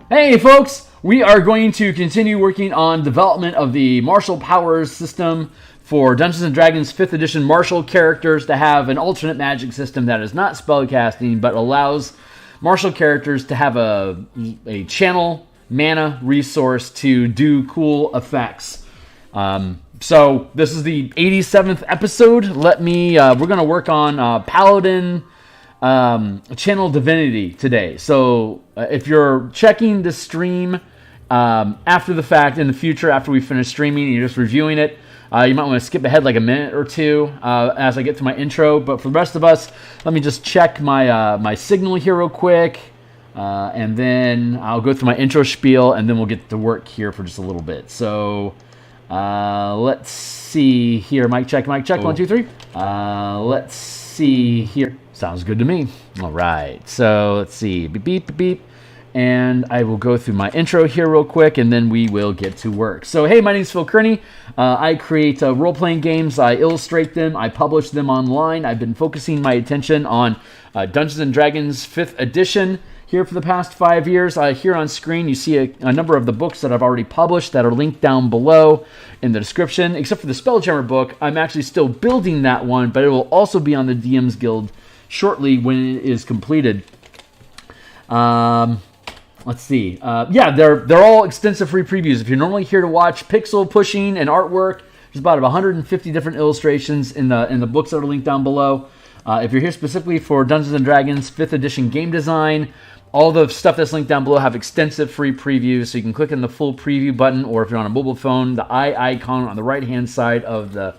Hey folks, we are going to continue working on development of the martial powers system for Dungeons & Dragons 5th edition martial characters to have an alternate magic system that is not spellcasting but allows martial characters to have a channel mana resource to do cool effects. So this is the 87th episode. We're going to work on Paladin channel Divinity today. So if you're checking the stream after the fact in the future, after we finish streaming and you're just reviewing it, you might want to skip ahead like a minute or two as I get to my intro. But for the rest of us, let me just check my signal here real quick, and then I'll go through my intro spiel, and then we'll get to work here for just a little bit. So let's see here. Mic check, 1, 2, 3. Let's see here. Sounds good to me. All right. So let's see. Beep, beep, beep, beep. And I will go through my intro here real quick, and then we will get to work. So, hey, my name is Phil Kearney. I create role-playing games. I illustrate them. I publish them online. I've been focusing my attention on Dungeons & Dragons 5th edition here for the past 5 years. Here on screen, you see a number of the books that I've already published that are linked down below in the description. Except for the Spelljammer book, I'm actually still building that one, but it will also be on the DMsGuild shortly when it is completed. Let's see. Yeah, they're all extensive free previews. If you're normally here to watch pixel pushing and artwork, there's about 150 different illustrations in the books that are linked down below. If you're here specifically for Dungeons & Dragons 5th edition game design, all the stuff that's linked down below have extensive free previews, so you can click on the full preview button, or if you're on a mobile phone, the eye icon on the right-hand side of the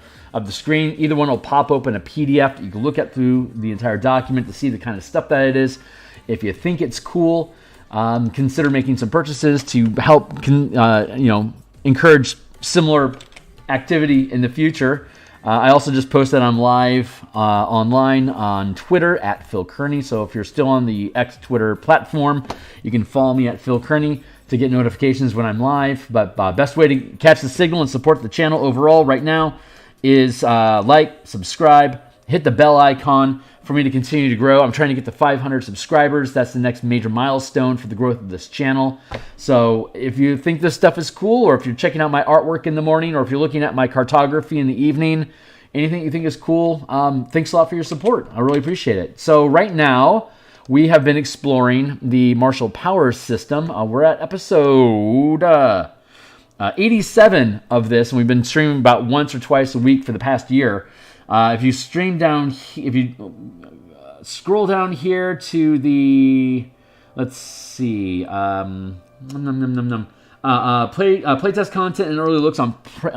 screen. Either one will pop open a PDF that you can look at through the entire document to see the kind of stuff that it is. If you think it's cool, consider making some purchases to help encourage similar activity in the future. I also just posted I'm live online on Twitter at Phil Kearney. So if you're still on the X Twitter platform, you can follow me at Phil Kearney to get notifications when I'm live. But best way to catch the signal and support the channel overall right now is like, subscribe, hit the bell icon for me to continue to grow. I'm trying to get to 500 subscribers. That's the next major milestone for the growth of this channel. So if you think this stuff is cool, or if you're checking out my artwork in the morning, or if you're looking at my cartography in the evening, anything you think is cool, thanks a lot for your support. I really appreciate it. So right now, we have been exploring the martial powers system. We're at episode 87 of this, and we've been streaming about once or twice a week for the past year. If you scroll down here to the, let's see, playtest content and early looks on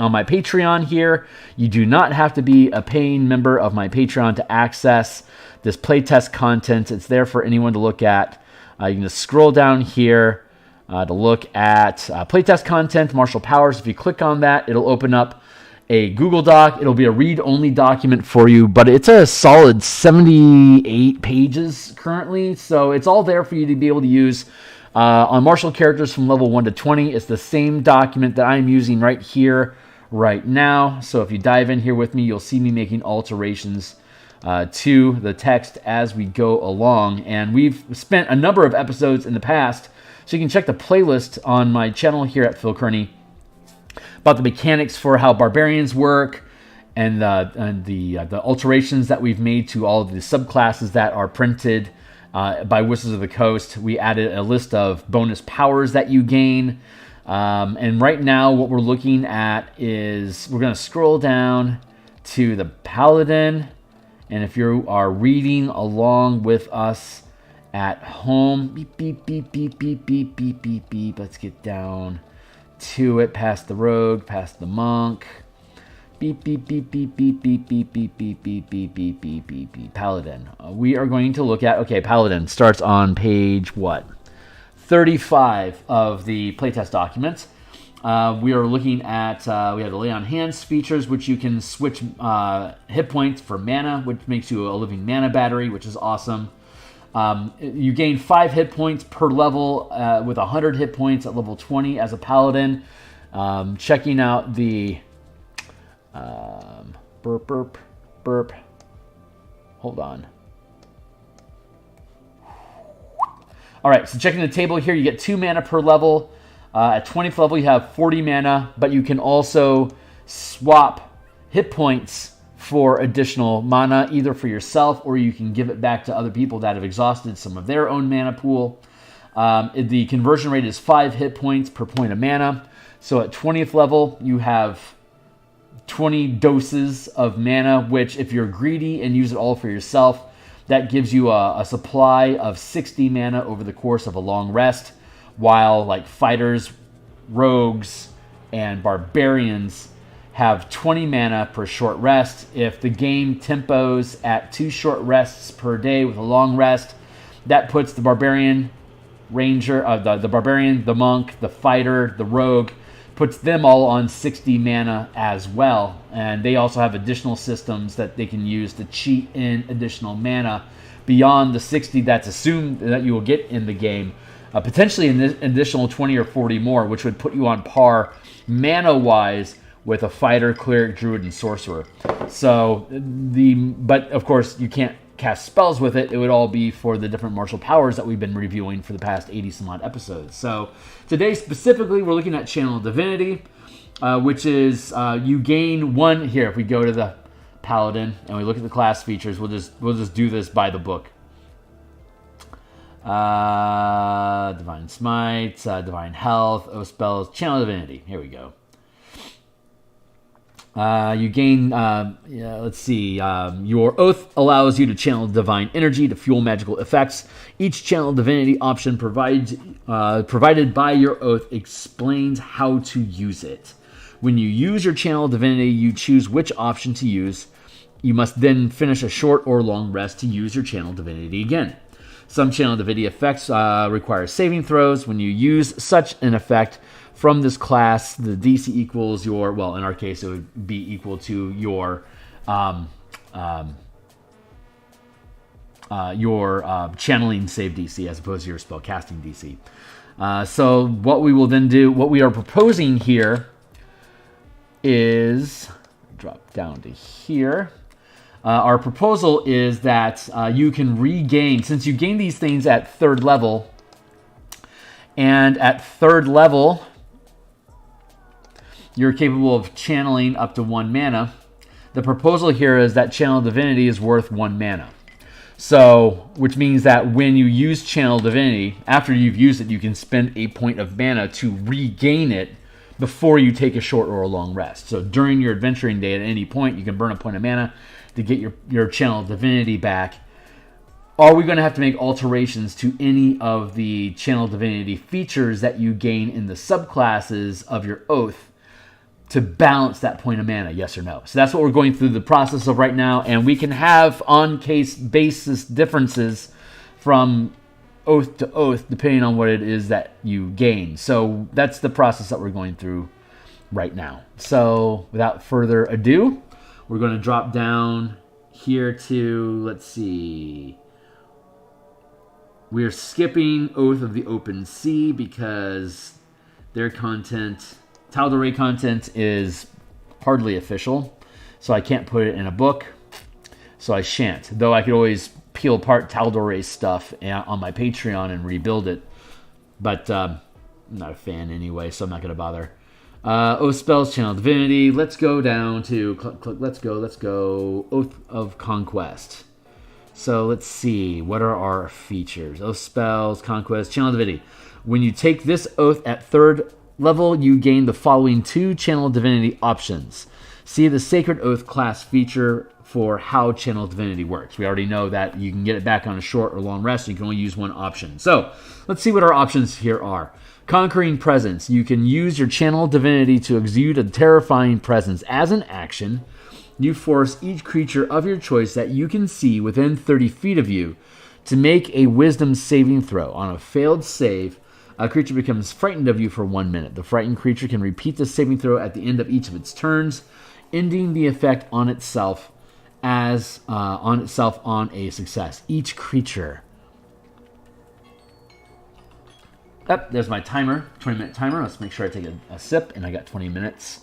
my Patreon here. You do not have to be a paying member of my Patreon to access this playtest content. It's there for anyone to look at. You can just scroll down here to look at playtest content, martial powers. If you click on that, it'll open up a Google Doc. It'll be a read-only document for you, but it's a solid 78 pages currently, so it's all there for you to be able to use on martial characters from level 1 to 20. It's the same document that I'm using right here, right now. So if you dive in here with me, you'll see me making alterations to the text as we go along. And we've spent a number of episodes in the past, so you can check the playlist on my channel here at Phil Kearney about the mechanics for how barbarians work, and the alterations that we've made to all of the subclasses that are printed by Wizards of the Coast. We added a list of bonus powers that you gain. And right now what we're looking at is we're going to scroll down to the Paladin. And if you are reading along with us at home, beep, beep, beep, beep, beep, beep, beep, beep, beep. Let's get down to it, past the rogue, past the monk. Beep, beep, beep, beep, beep, beep, beep, beep, beep, beep, beep, beep, beep, beep, beep. Paladin. We are going to look at, okay, Paladin starts on page, 35 of the playtest documents. We are looking at, we have the lay on hands features, which you can switch hit points for mana, which makes you a living mana battery, which is awesome. You gain 5 hit points per level with 100 hit points at level 20 as a Paladin. Checking out the burp. Hold on. All right, so checking the table here, you get 2 mana per level. At 20th level, you have 40 mana, but you can also swap hit points for additional mana, either for yourself or you can give it back to other people that have exhausted some of their own mana pool. The conversion rate is 5 hit points per point of mana. So at 20th level, you have 20 doses of mana, which if you're greedy and use it all for yourself, that gives you a supply of 60 mana over the course of a long rest, while like fighters, rogues, and barbarians have 20 mana per short rest. If the game tempos at 2 short rests per day with a long rest, that puts the barbarian, ranger, the barbarian, the monk, the fighter, the rogue, puts them all on 60 mana as well. And they also have additional systems that they can use to cheat in additional mana beyond the 60 that's assumed that you will get in the game. Potentially an additional 20 or 40 more, which would put you on par mana-wise with a fighter, cleric, druid, and sorcerer. So but of course you can't cast spells with it. It would all be for the different martial powers that we've been reviewing for the past 80 some odd episodes. So today specifically we're looking at Channel Divinity, which is you gain 1 here. If we go to the Paladin and we look at the class features, we'll just do this by the book. Divine Smite, Divine Health, Oath Spells, Channel Divinity. Here we go. You gain, let's see, your Oath allows you to channel divine energy to fuel magical effects. Each Channel Divinity option provided by your Oath explains how to use it. When you use your Channel Divinity, you choose which option to use. You must then finish a short or long rest to use your Channel Divinity again. Some Channel Divinity effects require saving throws. When you use such an effect from this class, the DC equals your, well, in our case, it would be equal to your channeling save DC as opposed to your spellcasting DC. So what we will then do, what we are proposing here is, drop down to here. Our proposal is that you can regain, since you gain these things at 3rd level, and at 3rd level, you're capable of channeling up to 1 mana. The proposal here is that Channel Divinity is worth 1 mana. So, which means that when you use Channel Divinity, after you've used it, you can spend a point of mana to regain it before you take a short or a long rest. So during your adventuring day at any point, you can burn a point of mana to get your Channel Divinity back. Are we going to have to make alterations to any of the Channel Divinity features that you gain in the subclasses of your Oath to balance that point of mana, yes or no? So that's what we're going through the process of right now, and we can have on-case basis differences from Oath to Oath depending on what it is that you gain. So that's the process that we're going through right now. So without further ado, we're going to drop down here to, let's see, we're skipping Oath of the Open Sea because their content, Tal'Dorei content, is hardly official, so I can't put it in a book, so I shan't. Though I could always peel apart Tal'Dorei stuff on my Patreon and rebuild it, but I'm not a fan anyway, so I'm not going to bother. Oath Spells, Channel Divinity. Let's go down to, let's go, Oath of Conquest. So let's see, what are our features? Oath Spells, Conquest, Channel Divinity. When you take this Oath at 3rd level, you gain the following 2 Channel Divinity options. See the Sacred Oath class feature for how Channel Divinity works. We already know that you can get it back on a short or long rest. You can only use 1 option. So let's see what our options here are. Conquering Presence. You can use your Channel Divinity to exude a terrifying presence. As an action, you force each creature of your choice that you can see within 30 feet of you to make a Wisdom saving throw. On a failed save, a creature becomes frightened of you for 1 minute. The frightened creature can repeat the saving throw at the end of each of its turns, ending the effect on itself as on a success. Each creature. Yep, there's my timer, 20-minute timer. Let's make sure I take a sip, and I got 20 minutes.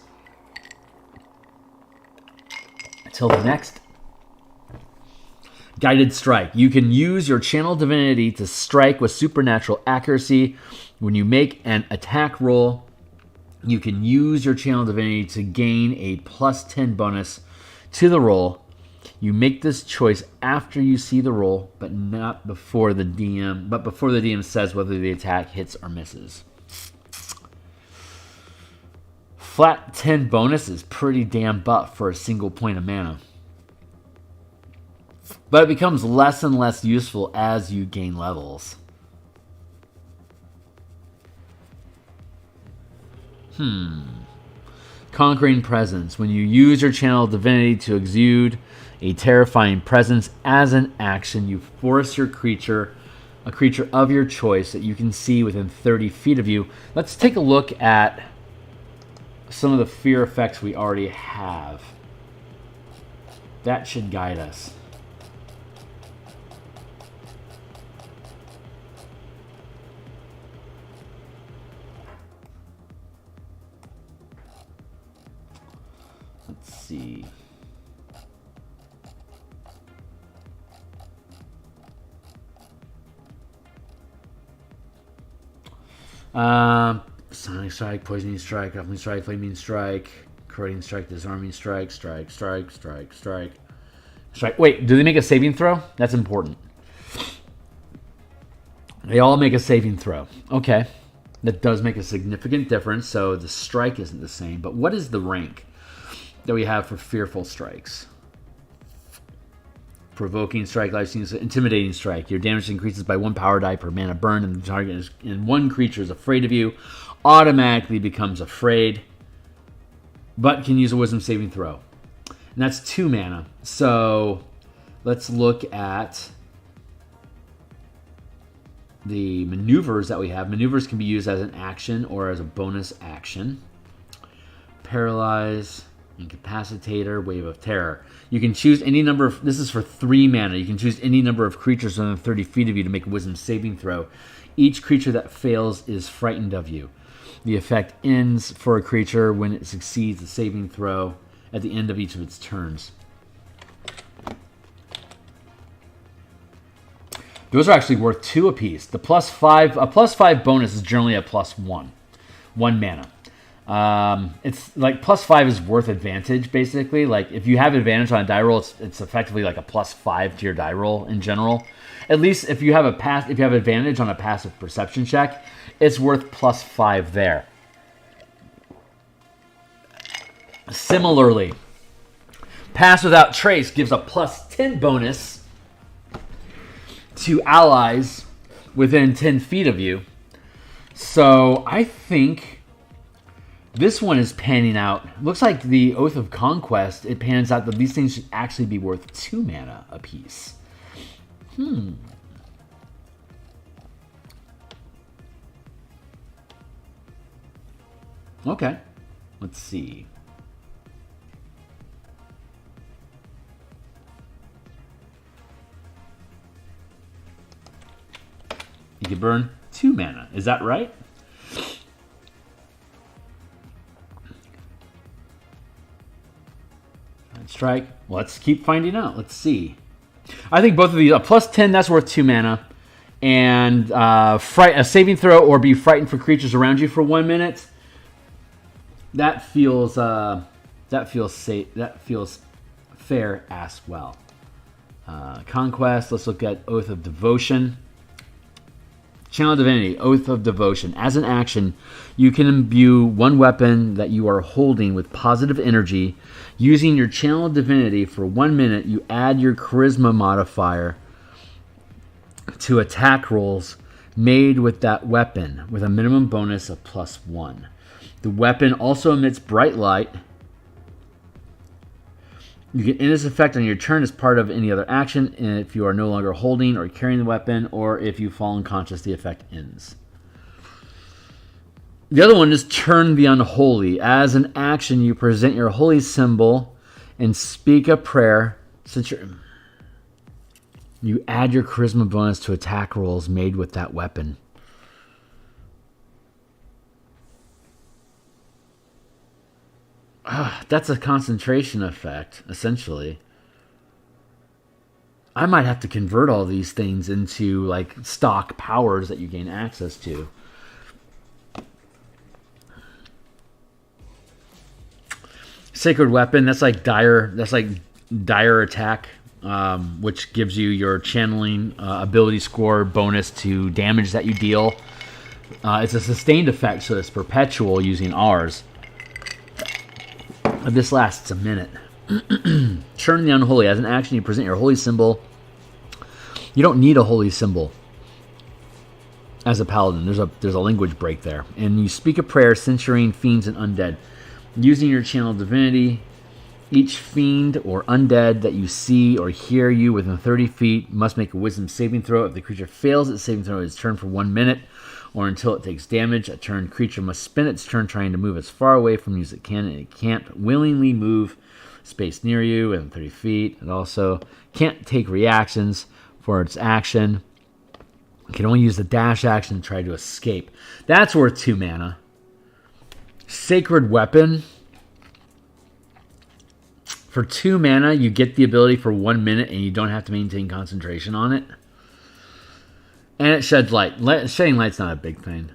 Until the next. Guided strike. You can use your channel divinity to strike with supernatural accuracy. When you make an attack roll, you can use your channel divinity to gain a +10 bonus to the roll. You make this choice after you see the roll, but not before the DM. But before the DM says whether the attack hits or misses. Flat 10 bonus is pretty damn buff for a single point of mana. But it becomes less and less useful as you gain levels. Conquering presence. When you use your channel divinity to exude a terrifying presence as an action, you force your creature, a creature of your choice that you can see within 30 feet of you. Let's take a look at some of the fear effects we already have. That should guide us. Let's see. Sonic strike, poisoning strike, deafening strike, flaming strike, corroding strike, disarming strike, strike. Wait, do they make a saving throw? That's important. They all make a saving throw. Okay. That does make a significant difference, so the strike isn't the same. But what is the rank that we have for fearful strikes? Provoking strike, life-stealing, intimidating strike. Your damage increases by 1 power die per mana burn, and the target is, and one creature is afraid of you, automatically becomes afraid, but can use a wisdom saving throw. And that's 2 mana. So let's look at the maneuvers that we have. Maneuvers can be used as an action or as a bonus action. Paralyze, Incapacitator, Wave of Terror. You can choose any number of... This is for 3 mana. You can choose any number of creatures within 30 feet of you to make a wisdom saving throw. Each creature that fails is frightened of you. The effect ends for a creature when it succeeds a saving throw at the end of each of its turns. Those are actually worth 2 apiece. The a +5 bonus is generally a +1. 1 mana. It's like +5 is worth advantage, basically. Like if you have advantage on a die roll, it's effectively like a +5 to your die roll in general. At least if you have advantage on a passive perception check, it's worth +5 there. Similarly, Pass Without Trace gives a +10 bonus to allies within 10 feet of you. So I think this one is panning out. Looks like the Oath of Conquest, it pans out that these things should actually be worth 2 mana apiece. Okay. Let's see. You can burn 2 mana. Is that right? Strike. Let's keep finding out. Let's see. I think both of these, a +10, that's worth 2 mana. And a saving throw or be frightened for creatures around you for 1 minute. That feels safe. That feels fair as well. Conquest. Let's look at Oath of Devotion. Channel Divinity, Oath of Devotion. As an action, you can imbue one weapon that you are holding with positive energy. Using your Channel Divinity for 1 minute, you add your Charisma modifier to attack rolls made with that weapon, with a minimum bonus of +1. The weapon also emits bright light. You can end this effect on your turn as part of any other action if you are no longer holding or carrying the weapon, or if you fall unconscious, the effect ends. The other one is Turn the Unholy. As an action, you present your holy symbol and speak a prayer. You add your charisma bonus to attack rolls made with that weapon. That's a concentration effect, essentially. I might have to convert all these things into like stock powers that you gain access to. Sacred Weapon, that's like dire attack, which gives you your channeling ability score bonus to damage that you deal. It's a sustained effect, so it's perpetual using ours. This lasts a minute. Churn the Unholy. As an action, you present your holy symbol. You don't need a holy symbol as a paladin. There's a language break there. And you speak a prayer censuring fiends and undead. Using your channel divinity, each fiend or undead that you see or hear you within 30 feet must make a wisdom saving throw. If the creature fails its saving throw, its turn for 1 minute or until it takes damage. A turned creature must spend its turn trying to move as far away from you as it can, and it can't willingly move space near you within 30 feet. It also can't take reactions for its action. It can only use the dash action to try to escape. That's worth 2 mana. Sacred Weapon. For 2 mana, you get the ability for 1 minute, and you don't have to maintain concentration on it. And it sheds light. Shedding light's not a big thing.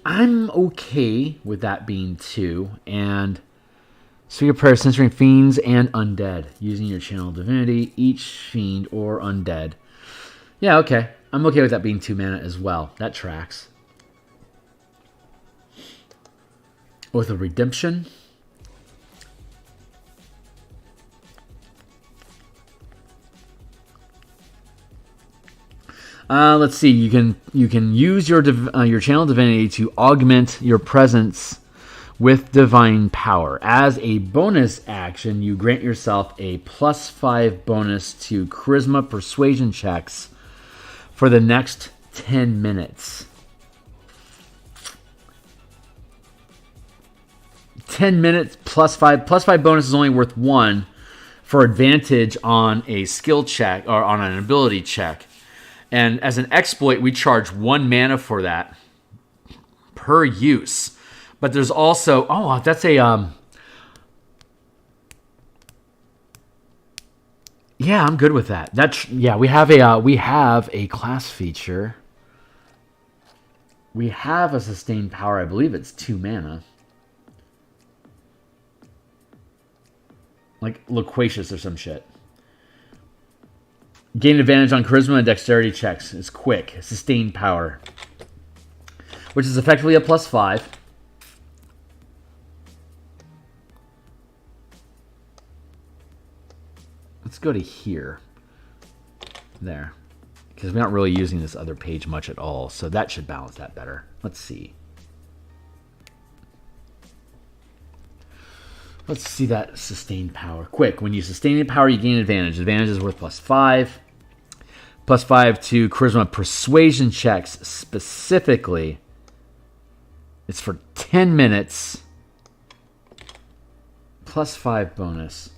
I'm okay with that being 2. And Speak of Prayer, censoring fiends and undead. Using your channel divinity, each fiend or undead. Yeah, okay. I'm okay with that being 2 mana as well. That tracks. With a redemption. Let's see. You can use your channel divinity to augment your presence with divine power. As a bonus action, you grant yourself a +5 bonus to charisma persuasion checks for the next 10 minutes. 10 minutes +5. +5 bonus is only worth 1 for advantage on a skill check or on an ability check. And as an exploit, we charge 1 mana for that per use. But there's also, that's a yeah, I'm good with that. We have a class feature. We have a sustained power. I believe it's 2 mana. Like Loquacious or some shit. Gain advantage on charisma and dexterity checks. It's quick. Sustained power. Which is effectively a +5. Let's go to here. There. Because we're not really using this other page much at all. So that should balance that better. Let's see. Let's see that sustained power. Quick, when you sustain the power, you gain advantage. Advantage is worth +5. +5 to charisma persuasion checks specifically. It's for 10 minutes. +5 bonus.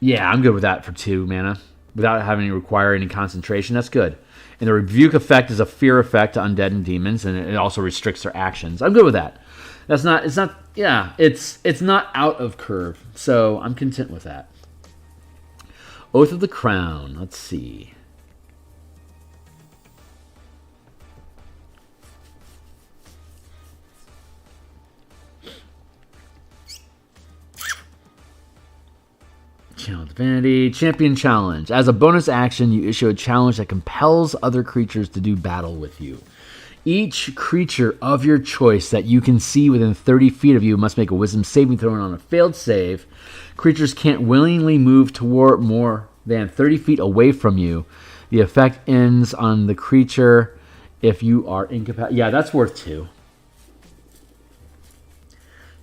Yeah, I'm good with that for 2 mana. Without having to require any concentration. That's good. And the rebuke effect is a fear effect to undead and demons, and it also restricts their actions. I'm good with that. It's not out of curve, so I'm content with that. Oath of the Crown. Let's see. Channel Divinity. Champion Challenge. As a bonus action, you issue a challenge that compels other creatures to do battle with you. Each creature of your choice that you can see within 30 feet of you must make a wisdom saving throw, and on a failed save, creatures can't willingly move toward more than 30 feet away from you. The effect ends on the creature if you are incapacitated. Yeah, that's worth 2.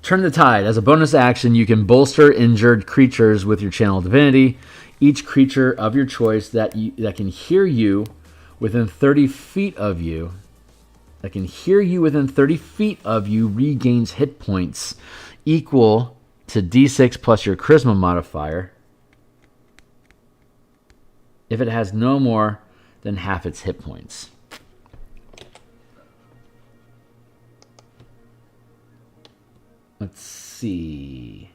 Turn the Tide. As a bonus action, you can bolster injured creatures with your channel divinity. Each creature of your choice that can hear you within 30 feet of you, regains hit points equal to D6 plus your charisma modifier if it has no more than half its hit points. Let's see.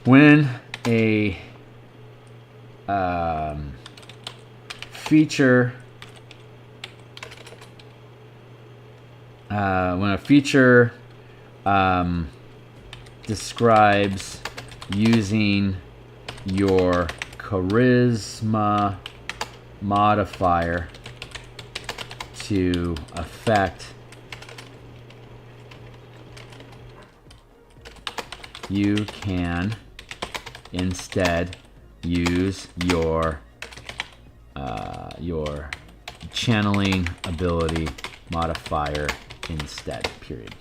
When a feature describes using your charisma modifier to affect, you can instead use your channeling ability modifier instead, period.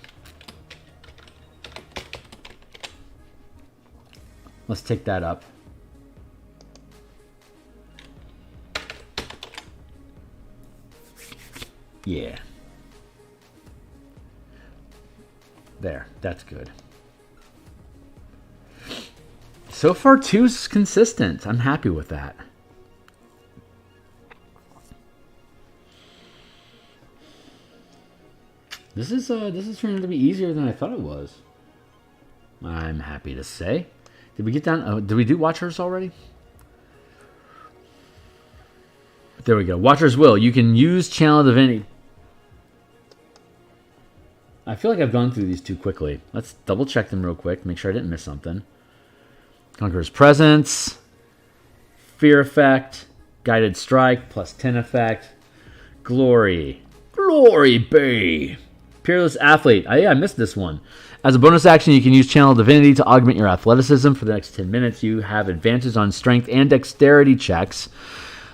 Let's take that up. Yeah. There, that's good. So far, 2's consistent. I'm happy with that. This is turning out to be easier than I thought it was. I'm happy to say. Did we get down? Did we do Watchers already? There we go. Watcher's Will. You can use Channel Divinity. I feel like I've gone through these too quickly. Let's double check them real quick. Make sure I didn't miss something. Conqueror's Presence. Fear Effect. Guided Strike. Plus 10 effect. Glory. Glory Bay. Peerless Athlete. I missed this one. As a bonus action, you can use Channel Divinity to augment your athleticism for the next 10 minutes. You have advantage on strength and dexterity checks.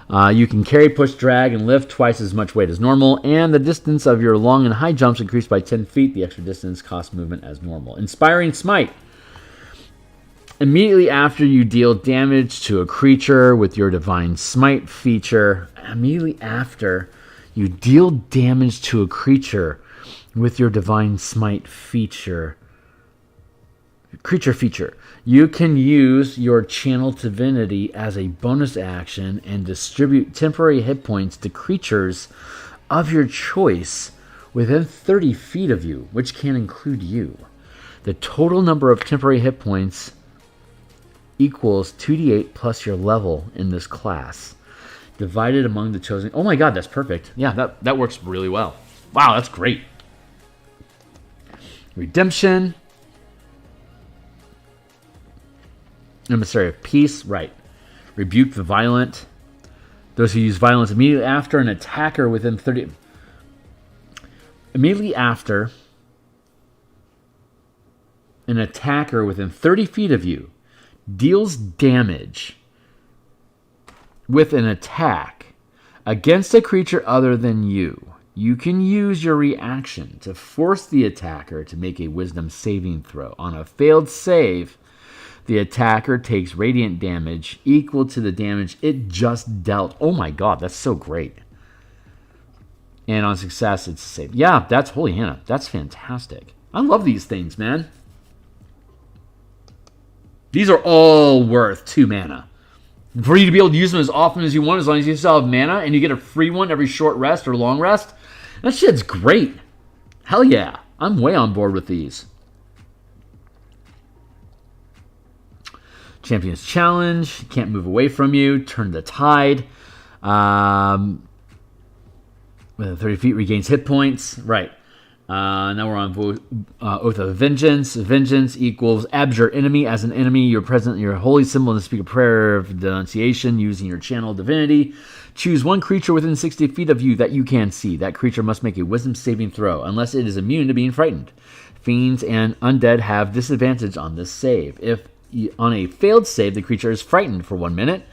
You can carry, push, drag, and lift twice as much weight as normal, and the distance of your long and high jumps increased by 10 feet. The extra distance costs movement as normal. Inspiring Smite. Immediately after you deal damage to a creature with your Divine Smite feature, immediately after you deal damage to a creature with your Divine Smite feature, you can use your Channel Divinity as a bonus action and distribute temporary hit points to creatures of your choice within 30 feet of you, which can include you. The total number of temporary hit points equals 2d8 plus your level in this class, divided among the chosen. Oh my god, that's perfect. Yeah, that works really well. Wow, that's great. Redemption. Emissary of Peace, right. Rebuke the Violent. Those who use violence immediately after an attacker within 30... Immediately after an attacker within 30 feet of you deals damage with an attack against a creature other than you, you can use your reaction to force the attacker to make a wisdom saving throw. On a failed save, the attacker takes radiant damage equal to the damage it just dealt. Oh my god, that's so great. And on success, it's saved. Yeah, that's Holy Hannah. That's fantastic. I love these things, man. These are all worth 2 mana. For you to be able to use them as often as you want, as long as you still have mana, and you get a free one every short rest or long rest. That shit's great. Hell yeah. I'm way on board with these. Champion's Challenge. Can't move away from you. Turn the Tide. Within 30 feet regains hit points. Right. Now we're on Oath of Vengeance. Vengeance equals abjure enemy. As an enemy, you're present in your holy symbol and speak a prayer of denunciation using your Channel Divinity. Choose one creature within 60 feet of you that you can see. That creature must make a wisdom saving throw, unless it is immune to being frightened. Fiends and undead have disadvantage on this save. If on a failed save, the creature is frightened for 1 minute,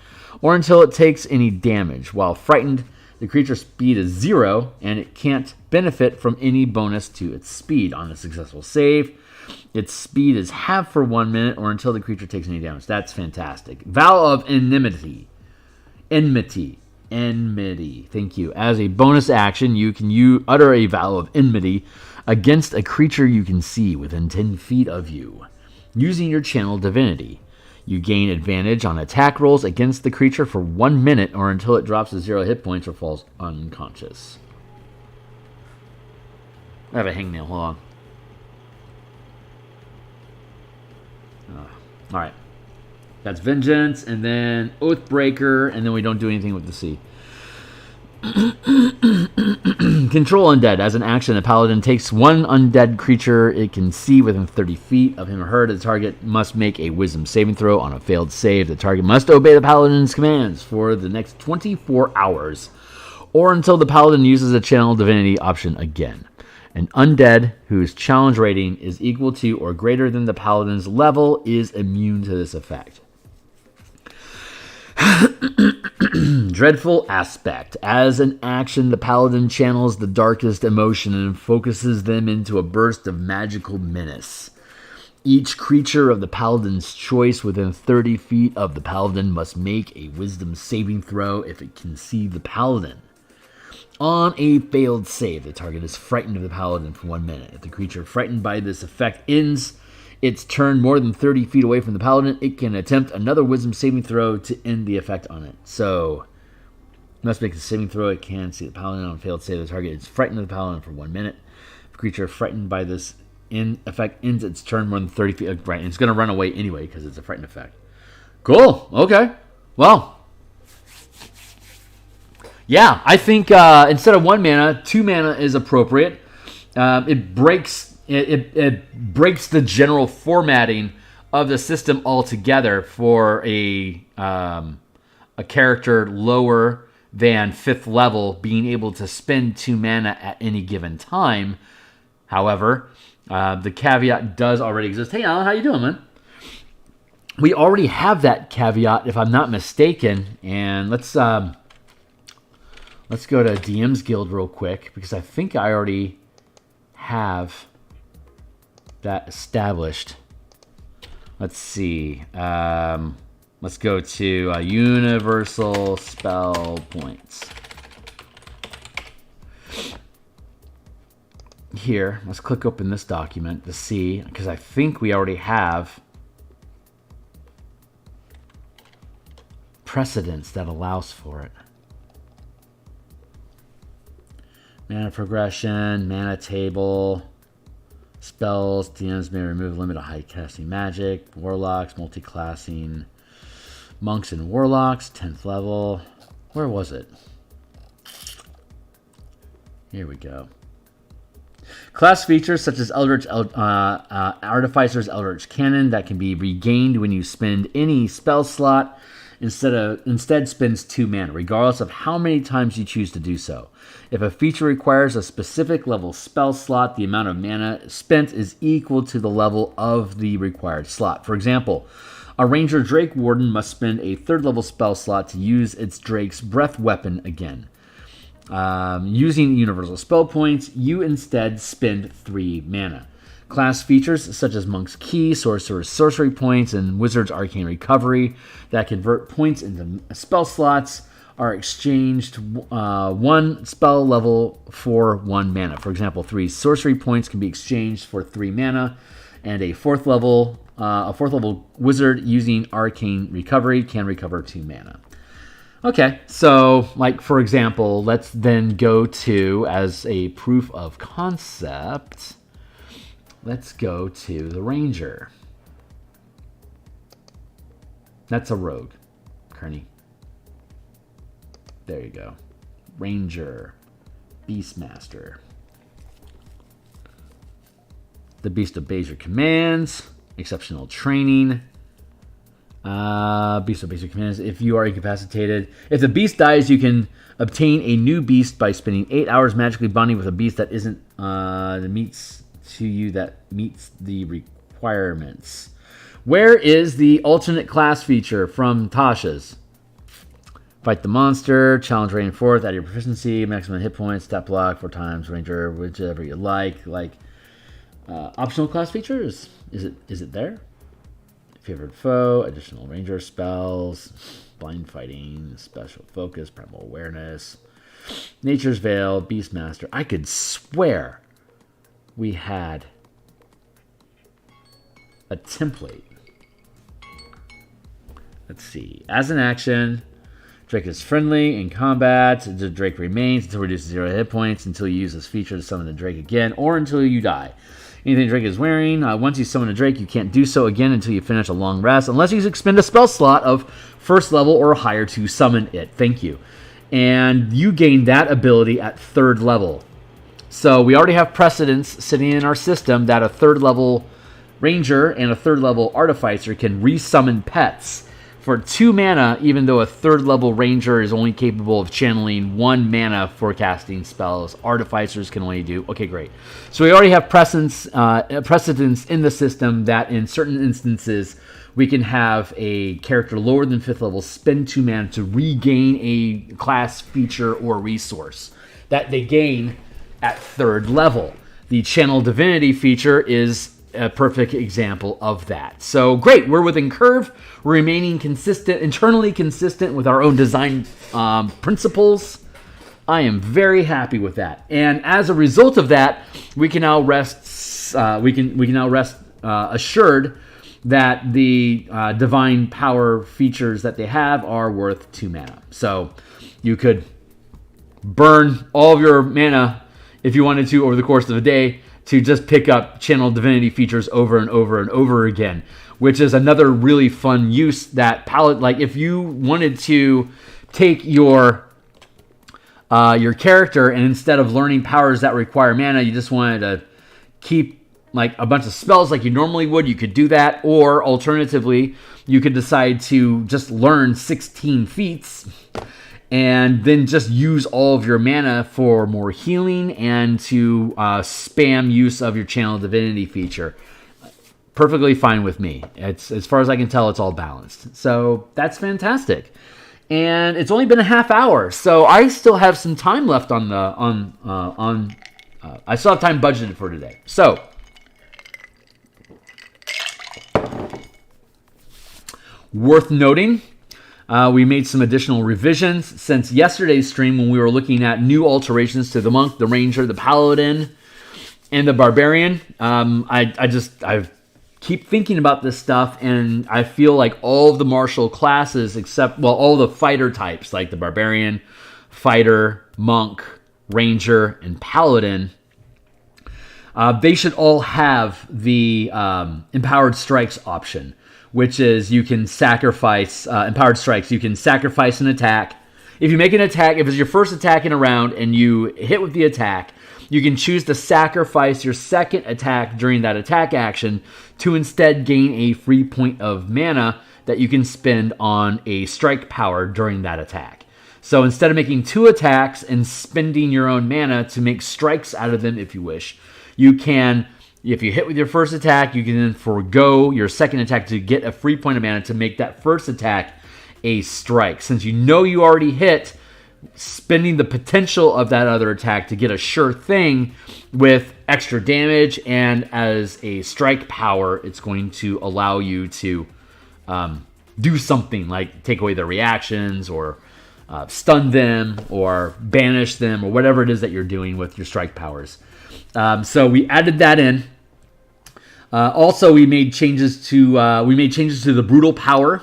or until it takes any damage. While frightened, the creature's speed is 0, and it can't benefit from any bonus to its speed. On a successful save, its speed is halved for 1 minute, or until the creature takes any damage. That's fantastic. Vow of Enmity. Enmity. Thank you. As a bonus action, you can utter a vow of enmity against a creature you can see within 10 feet of you, using your Channel Divinity. You gain advantage on attack rolls against the creature for 1 minute or until it drops to 0 hit points or falls unconscious. I have a hangnail. Hold on. Alright. That's Vengeance, and then Oathbreaker, and then we don't do anything with the C. Control Undead. As an action, the Paladin takes one undead creature it can see within 30 feet of him or her. The target must make a Wisdom saving throw. On a failed save, the target must obey the Paladin's commands for the next 24 hours, or until the Paladin uses a Channel Divinity option again. An undead whose challenge rating is equal to or greater than the Paladin's level is immune to this effect. Dreadful Aspect. As an action, the Paladin channels the darkest emotion and focuses them into a burst of magical menace. Each creature of the Paladin's choice within 30 feet of the Paladin must make a Wisdom saving throw if it can see the Paladin. On a failed save, the target is frightened of the Paladin for 1 minute. If the creature frightened by this effect ends its turn more than 30 feet away from the Paladin, it can attempt another Wisdom saving throw to end the effect on it. So, it must make a saving throw. It can see the Paladin. On a failed save, the target is frightened of the Paladin for 1 minute. If a creature frightened by this effect ends its turn more than 30 feet, right, and it's going to run away anyway because it's a frightened effect. Cool. Okay. Well, yeah, I think instead of 1 mana, 2 mana is appropriate. It breaks the general formatting of the system altogether for a character lower than 5th level being able to spend 2 mana at any given time. However, the caveat does already exist. Hey, Alan, how you doing, man? We already have that caveat, if I'm not mistaken, and let's go to DMsGuild real quick because I think I already have that established. Let's see. Let's go to universal spell points. Here, let's click open this document to see, because I think we already have precedence that allows for it. Mana progression, mana table, spells, DMs may remove limit of high casting magic, warlocks, multi-classing, monks and warlocks, 10th level. Where was it? Here we go. Class features such as Artificer's Eldritch Cannon that can be regained when you spend any spell slot. Instead spends 2 mana, regardless of how many times you choose to do so. If a feature requires a specific level spell slot, the amount of mana spent is equal to the level of the required slot. For example, a Ranger Drake Warden must spend a 3rd level spell slot to use its Drake's Breath weapon again. Using universal spell points, you instead spend 3 mana. Class features such as Monk's Key, Sorcerer's Sorcery Points, and Wizard's Arcane Recovery that convert points into spell slots are exchanged 1 spell level for 1 mana. For example, 3 sorcery points can be exchanged for 3 mana, and a 4th level wizard using Arcane Recovery can recover 2 mana. Okay, so like for example, let's then go to, as a proof of concept, let's go to the Ranger. That's a rogue, Kearney. There you go. Ranger. Beastmaster. The Beast obeys your commands. Exceptional training. Beast obeys your commands. If you are incapacitated. If the beast dies, you can obtain a new beast by spending 8 hours magically bonding with a beast that isn't that meets the requirements. Where is the alternate class feature from Tasha's? Fight the monster, challenge rating 4th, add your proficiency, maximum hit points, stat block 4 times, ranger, whichever you like. Optional class features. Is it there? Favored foe, additional ranger spells, blind fighting, special focus, primal awareness, nature's veil, beastmaster. I could swear we had a template let's see. As an action, Drake is friendly in combat. The Drake remains until reduces 0 hit points, until you use this feature to summon the Drake again, or until you die. Anything Drake is wearing, once you summon a Drake, you can't do so again until you finish a long rest, unless you expend a spell slot of first level or higher to summon it. Thank you. And you gain that ability at 3rd level. So we already have precedents sitting in our system that a 3rd level Ranger and a 3rd level Artificer can resummon pets for 2 mana, even though a 3rd level Ranger is only capable of channeling 1 mana for casting spells. Artificers can only do... Okay, great. So we already have precedents in the system that in certain instances we can have a character lower than 5th level spend 2 mana to regain a class feature or resource that they gain at 3rd level. The Channel Divinity feature is a perfect example of that. So great, we're within curve. We're remaining consistent, internally consistent with our own design principles. I am very happy with that, and as a result of that, we can now rest. We can now rest assured that the divine power features that they have are worth 2 mana. So you could burn all of your mana if you wanted to over the course of a day to just pick up Channel Divinity features over and over and over again, which is another really fun use that Paladin, like if you wanted to take your character and instead of learning powers that require mana, you just wanted to keep like a bunch of spells like you normally would, you could do that. Or alternatively, you could decide to just learn 16 feats and then just use all of your mana for more healing and to spam use of your Channel Divinity feature. Perfectly fine with me. It's, as far as I can tell, it's all balanced. So that's fantastic. And it's only been a half hour, so I still have some time left on the I still have time budgeted for today. So worth noting, we made some additional revisions since yesterday's stream when we were looking at new alterations to the Monk, the Ranger, the Paladin, and the Barbarian. I keep thinking about this stuff, and I feel like all of the martial classes except, well, all the fighter types like the Barbarian, Fighter, Monk, Ranger, and Paladin, they should all have the Empowered Strikes option, which is you can sacrifice Empowered Strikes. You can sacrifice an attack. If you make an attack, if it's your first attack in a round and you hit with the attack, you can choose to sacrifice your second attack during that attack action to instead gain a free point of mana that you can spend on a strike power during that attack. So instead of making 2 attacks and spending your own mana to make strikes out of them if you wish, you can... If you hit with your first attack, you can then forego your second attack to get a free point of mana to make that first attack a strike. Since you know you already hit, spending the potential of that other attack to get a sure thing with extra damage, and as a strike power, it's going to allow you to do something like take away their reactions or stun them or banish them or whatever it is that you're doing with your strike powers. So we added that in. Also, we made changes to the brutal power,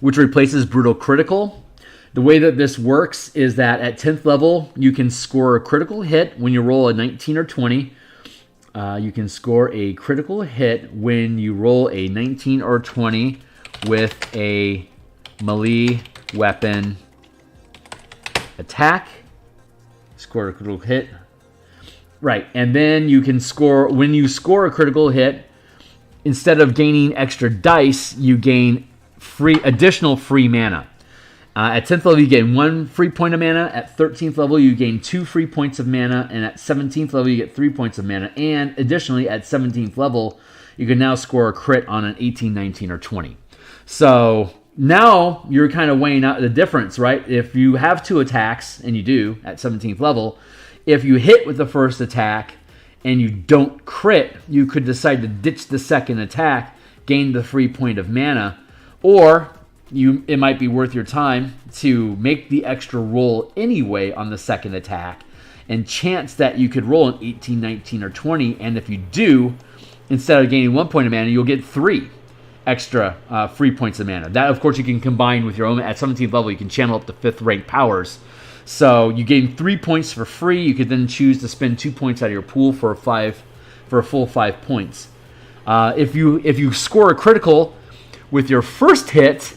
which replaces brutal critical. The way that this works is that at 10th level, you can score a critical hit when you roll a 19 or 20. You can score a critical hit when you roll a 19 or 20 with a melee weapon attack. Score a critical hit. Right, and then you can score, when you score a critical hit, instead of gaining extra dice, you gain additional free mana. At 10th level, you gain 1 free point of mana. At 13th level, you gain 2 free points of mana. And at 17th level, you get 3 points of mana. And additionally, at 17th level, you can now score a crit on an 18, 19, or 20. So now you're kind of weighing out the difference, right? If you have 2 attacks, and you do at 17th level, if you hit with the first attack and you don't crit, you could decide to ditch the second attack, gain the free point of mana, or it might be worth your time to make the extra roll anyway on the second attack and chance that you could roll an 18, 19, or 20, and if you do, instead of gaining 1 point of mana, you'll get 3. extra free points of mana. That, of course, you can combine with your own. At 17th level, you can channel up to 5th rank powers. So you gain 3 points for free. You could then choose to spend 2 points out of your pool for a full 5 points. If you score a critical with your first hit,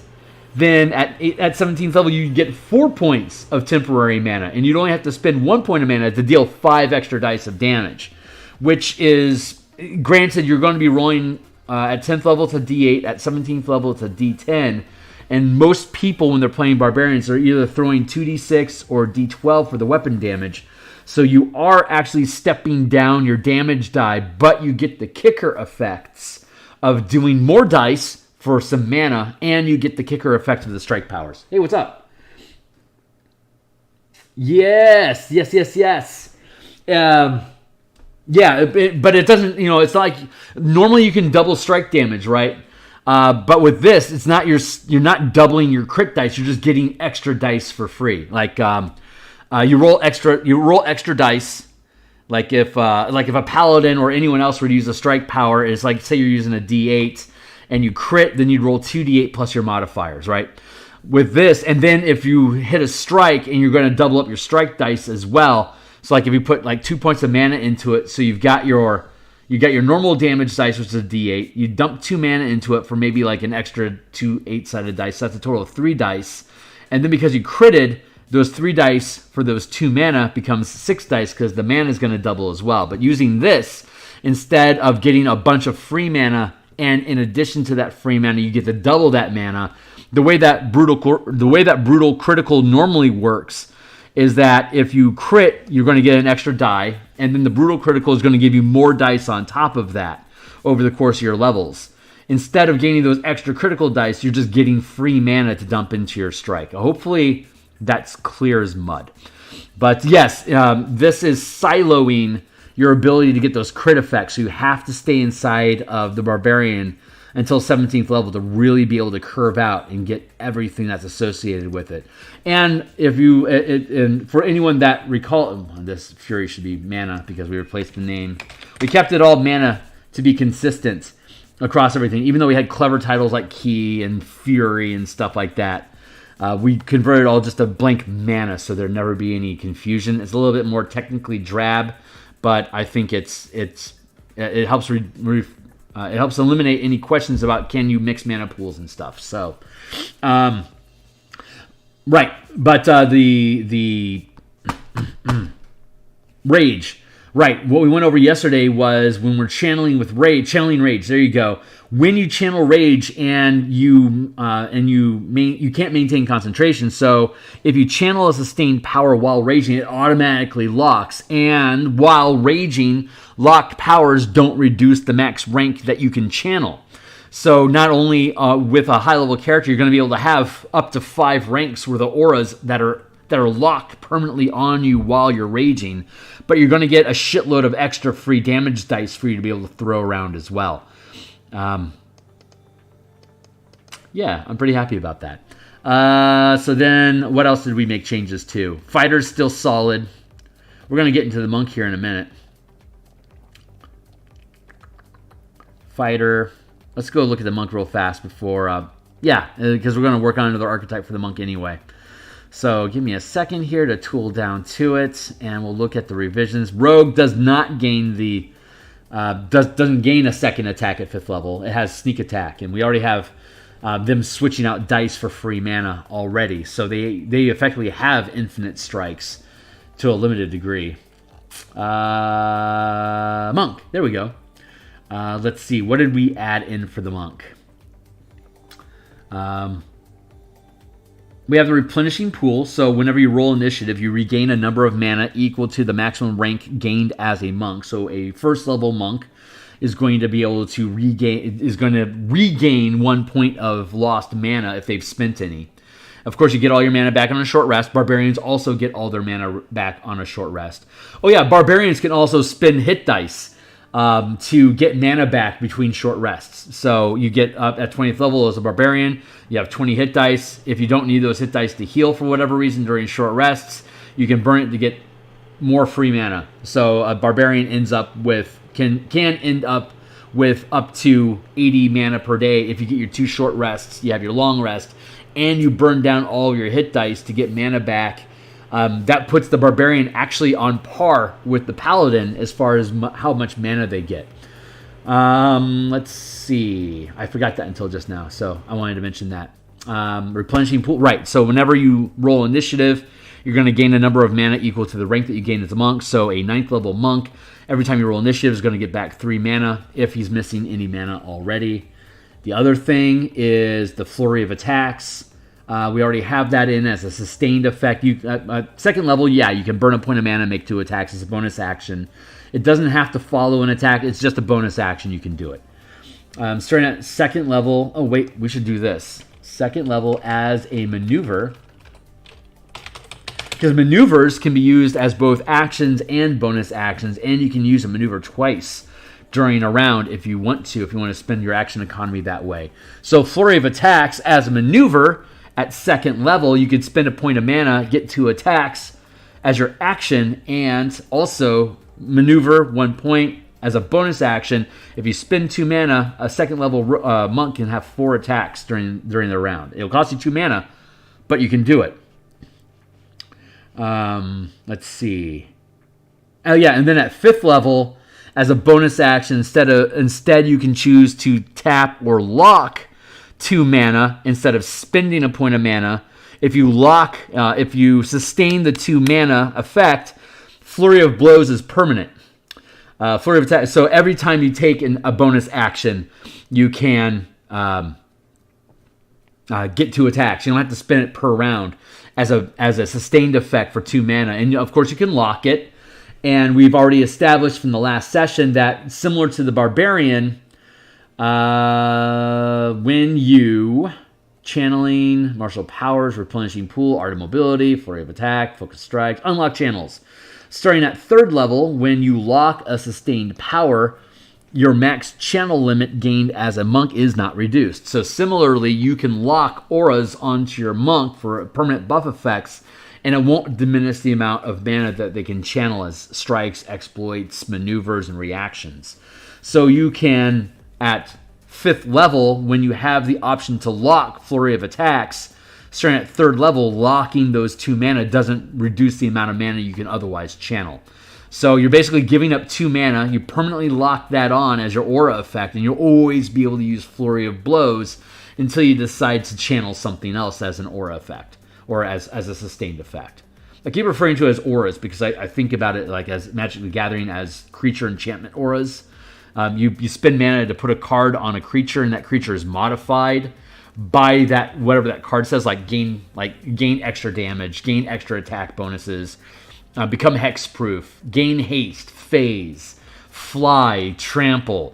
then at 17th level you get 4 points of temporary mana, and you'd only have to spend 1 point of mana to deal 5 extra dice of damage, which is, granted, you're going to be rolling at 10th level to D8, at 17th level to D10, and most people when they're playing barbarians are either throwing 2d6 or d12 for the weapon damage. So you are actually stepping down your damage die, but you get the kicker effects of doing more dice for some mana, and you get the kicker effect of the strike powers. Hey, what's up? Yes. Yeah, but it doesn't, it's not like, normally you can double strike damage, right? But with this, it's not, you're not doubling your crit dice, you're just getting extra dice for free. Like, you roll extra dice. Like if a paladin or anyone else would use a strike power, is like, say you're using a D8 and you crit, then you'd roll 2d8 plus your modifiers, right? With this, and then if you hit a strike and you're going to double up your strike dice as well. So like if you put like 2 points of mana into it, so you got your normal damage dice, which is a D8. You dump 2 mana into it for maybe like an extra 2 8-sided dice. So that's a total of 3 dice. And then because you critted, those 3 dice for those 2 mana becomes 6 dice because the mana is going to double as well. But using this, instead of getting a bunch of free mana, and in addition to that free mana, you get to double that mana. The way that brutal critical normally works is that if you crit, you're going to get an extra die, and then the brutal critical is going to give you more dice on top of that over the course of your levels. Instead of gaining those extra critical dice, you're just getting free mana to dump into your strike. Hopefully that's clear as mud. But yes, this is siloing your ability to get those crit effects. So you have to stay inside of the barbarian until 17th level to really be able to curve out and get everything that's associated with it. And if you, and for anyone that recall, this Fury should be mana because we replaced the name. We kept it all mana to be consistent across everything, even though we had clever titles like Key and Fury and stuff like that. We converted all just to blank mana, so there'd never be any confusion. It's a little bit more technically drab, but I think it helps it helps eliminate any questions about can you mix mana pools and stuff. So, right, but the rage. Right, what we went over yesterday was when we're channeling rage. There you go. When you channel rage and you can't maintain concentration. So if you channel a sustained power while raging, it automatically locks. And while raging, locked powers don't reduce the max rank that you can channel. So not only with a high level character, you're going to be able to have up to 5 ranks where the auras that are locked permanently on you while you're raging, but you're going to get a shitload of extra free damage dice for you to be able to throw around as well. Yeah, I'm pretty happy about that. So then, what else did we make changes to? Fighter's still solid. We're going to get into the monk here in a minute. Fighter. Let's go look at the monk real fast before... because we're going to work on another archetype for the monk anyway. So give me a second here to tool down to it, and we'll look at the revisions. Rogue does not gain doesn't gain a second attack at 5th level. It has sneak attack, and we already have them switching out dice for free mana already. So they effectively have infinite strikes to a limited degree. Monk, there we go. Let's see, what did we add in for the monk? We have the replenishing pool, so whenever you roll initiative, you regain a number of mana equal to the maximum rank gained as a monk. So a first level monk is going to be able to regain 1 point of lost mana if they've spent any. Of course, you get all your mana back on a short rest. Barbarians also get all their mana back on a short rest. Oh yeah, barbarians can also spend hit dice to get mana back between short rests. So you get up at 20th level as a barbarian, you have 20 hit dice. If you don't need those hit dice to heal for whatever reason during short rests, you can burn it to get more free mana. So a barbarian can end up with up to 80 mana per day. If you get your 2 short rests, you have your long rest, and you burn down all your hit dice to get mana back. That puts the barbarian actually on par with the paladin as far as how much mana they get. Let's see. I forgot that until just now, so I wanted to mention that. Replenishing pool. Right, so whenever you roll initiative, you're going to gain a number of mana equal to the rank that you gain as a monk. So a 9th level monk, every time you roll initiative, is going to get back 3 mana if he's missing any mana already. The other thing is the flurry of attacks. We already have that in as a sustained effect. Second level, yeah, you can burn a point of mana and make 2 attacks as a bonus action. It doesn't have to follow an attack. It's just a bonus action. You can do it. Starting at second level. Oh, wait, we should do this. Second level as a maneuver. Because maneuvers can be used as both actions and bonus actions, and you can use a maneuver twice during a round if you want to spend your action economy that way. So flurry of attacks as a maneuver at second level, you could spend a point of mana, get 2 attacks as your action, and also maneuver 1 point as a bonus action. If you spend 2 mana, a second level monk can have 4 attacks during the round. It'll cost you 2 mana, but you can do it. Let's see. Oh yeah, and then at 5th level, as a bonus action, instead you can choose to tap or lock 2 mana instead of spending a point of mana. If you sustain the 2 mana effect, Flurry of Blows is permanent. Flurry of Attack. So every time you take a bonus action, you can get 2 attacks. You don't have to spend it per round as a sustained effect for 2 mana. And of course you can lock it. And we've already established from the last session that similar to the barbarian, when you channeling martial powers, replenishing pool, art of mobility, flurry of attack, focus strikes, unlock channels. Starting at 3rd level, when you lock a sustained power, your max channel limit gained as a monk is not reduced. So similarly, you can lock auras onto your monk for permanent buff effects, and it won't diminish the amount of mana that they can channel as strikes, exploits, maneuvers, and reactions. So you can, at 5th level, when you have the option to lock flurry of attacks, starting at 3rd level, locking those 2 mana doesn't reduce the amount of mana you can otherwise channel. So you're basically giving up 2 mana. You permanently lock that on as your aura effect, and you'll always be able to use Flurry of Blows until you decide to channel something else as an aura effect or as a sustained effect. I keep referring to it as auras because I think about it like as Magic the Gathering as creature enchantment auras. You spend mana to put a card on a creature, and that creature is modified by that whatever that card says, like gain extra damage, gain extra attack bonuses, become hexproof, gain haste, phase, fly, trample,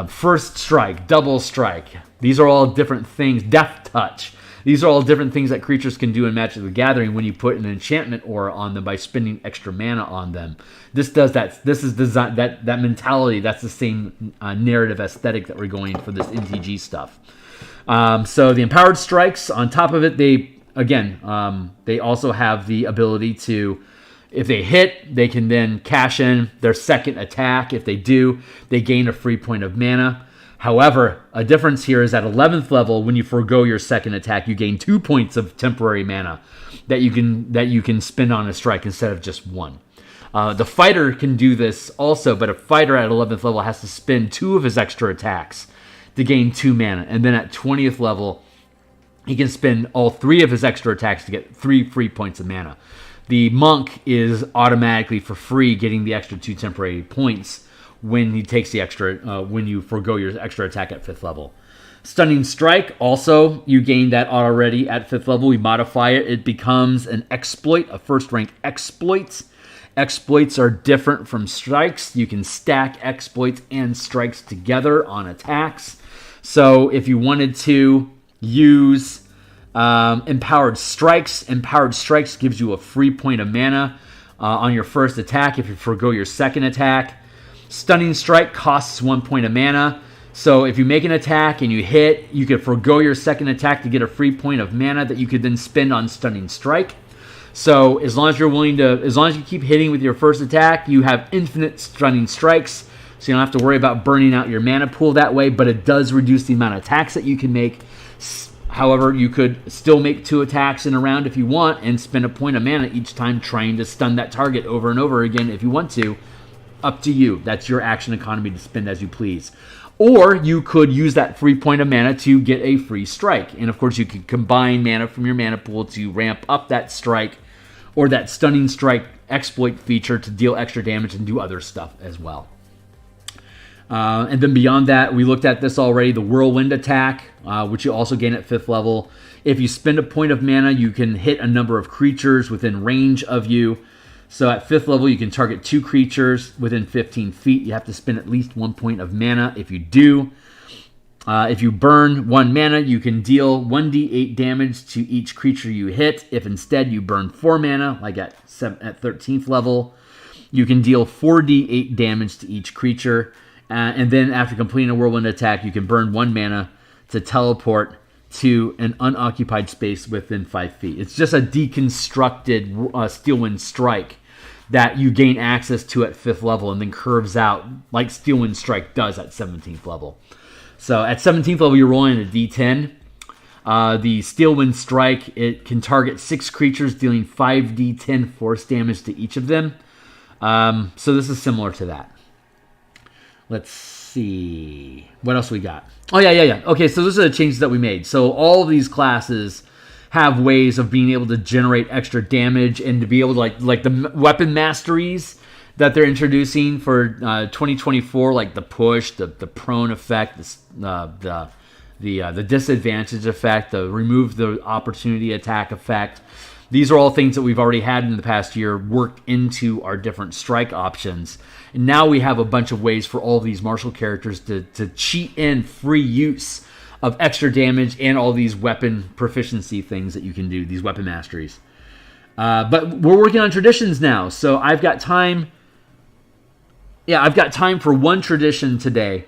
first strike, double strike. These are all different things. Death touch. These are all different things that creatures can do in Magic the Gathering when you put an enchantment aura on them by spending extra mana on them. This does that. This is design that mentality. That's the same narrative aesthetic that we're going for this NTG stuff. So the empowered strikes, on top of it, they also have the ability to, if they hit, they can then cash in their second attack. If they do, they gain a free point of mana. However, a difference here is at 11th level, when you forego your second attack, you gain 2 points of temporary mana that you can spend on a strike instead of just 1. The fighter can do this also, but a fighter at 11th level has to spend 2 of his extra attacks to gain 2 mana. And then at 20th level, he can spend all 3 of his extra attacks to get 3 free points of mana. The monk is automatically for free getting the extra 2 temporary points when he takes the extra, when you forego your extra attack at 5th level. Stunning Strike, also, you gain that already at 5th level. We modify it. It becomes an exploit, a first rank exploit. Exploits are different from strikes. You can stack exploits and strikes together on attacks. So if you wanted to use Empowered Strikes gives you a free point of mana on your first attack if you forego your second attack. Stunning Strike costs 1 point of mana. So if you make an attack and you hit, you can forego your second attack to get a free point of mana that you could then spend on Stunning Strike. So as long as you keep hitting with your first attack, you have infinite Stunning Strikes. so you don't have to worry about burning out your mana pool that way, but it does reduce the amount of attacks that you can make. However, you could still make 2 attacks in a round if you want and spend a point of mana each time trying to stun that target over and over again if you want to. Up to you. That's your action economy to spend as you please. Or you could use that free point of mana to get a free strike. And of course, you could combine mana from your mana pool to ramp up that strike or that stunning strike exploit feature to deal extra damage and do other stuff as well. And then beyond that, we looked at this already, the Whirlwind attack, which you also gain at 5th level. If you spend a point of mana, you can hit a number of creatures within range of you. So at 5th level, you can target 2 creatures within 15 feet. You have to spend at least 1 point of mana. If you do, if you burn 1 mana, you can deal 1d8 damage to each creature you hit. If instead you burn 4 mana, like at 13th level, you can deal 4d8 damage to each creature. And then after completing a Whirlwind attack, you can burn 1 mana to teleport to an unoccupied space within 5 feet. It's just a deconstructed Steelwind Strike that you gain access to at 5th level and then curves out like Steelwind Strike does at 17th level. So at 17th level, you're rolling a d10. The Steelwind Strike, it can target 6 creatures, dealing 5d10 force damage to each of them. So this is similar to that. Let's see. What else we got? Oh, yeah. Okay, so those are the changes that we made. So all of these classes have ways of being able to generate extra damage and to be able to, like the weapon masteries that they're introducing for 2024, like the push, the prone effect, the disadvantage effect, the remove the opportunity attack effect. These are all things that we've already had in the past year worked into our different strike options. And now we have a bunch of ways for all of these martial characters to cheat in free use of extra damage and all these weapon proficiency things that you can do, these weapon masteries. But we're working on traditions now. So I've got time. Yeah, I've got time for 1 tradition today.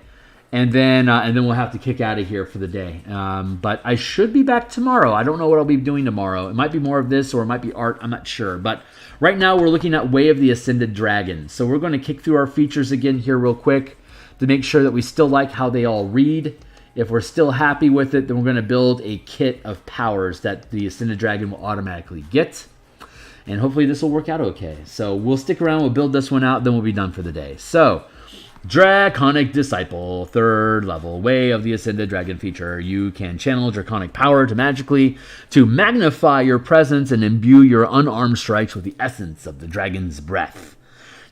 And then we'll have to kick out of here for the day. But I should be back tomorrow. I don't know what I'll be doing tomorrow. It might be more of this or it might be art. I'm not sure. But right now we're looking at Way of the Ascended Dragon. So we're going to kick through our features again here real quick to make sure that we still like how they all read. If we're still happy with it, then we're going to build a kit of powers that the Ascended Dragon will automatically get. And hopefully this will work out okay. So we'll stick around. We'll build this one out. Then we'll be done for the day. So Draconic Disciple, 3rd level, Way of the Ascended Dragon feature. You can channel Draconic power to magnify your presence and imbue your unarmed strikes with the essence of the dragon's breath.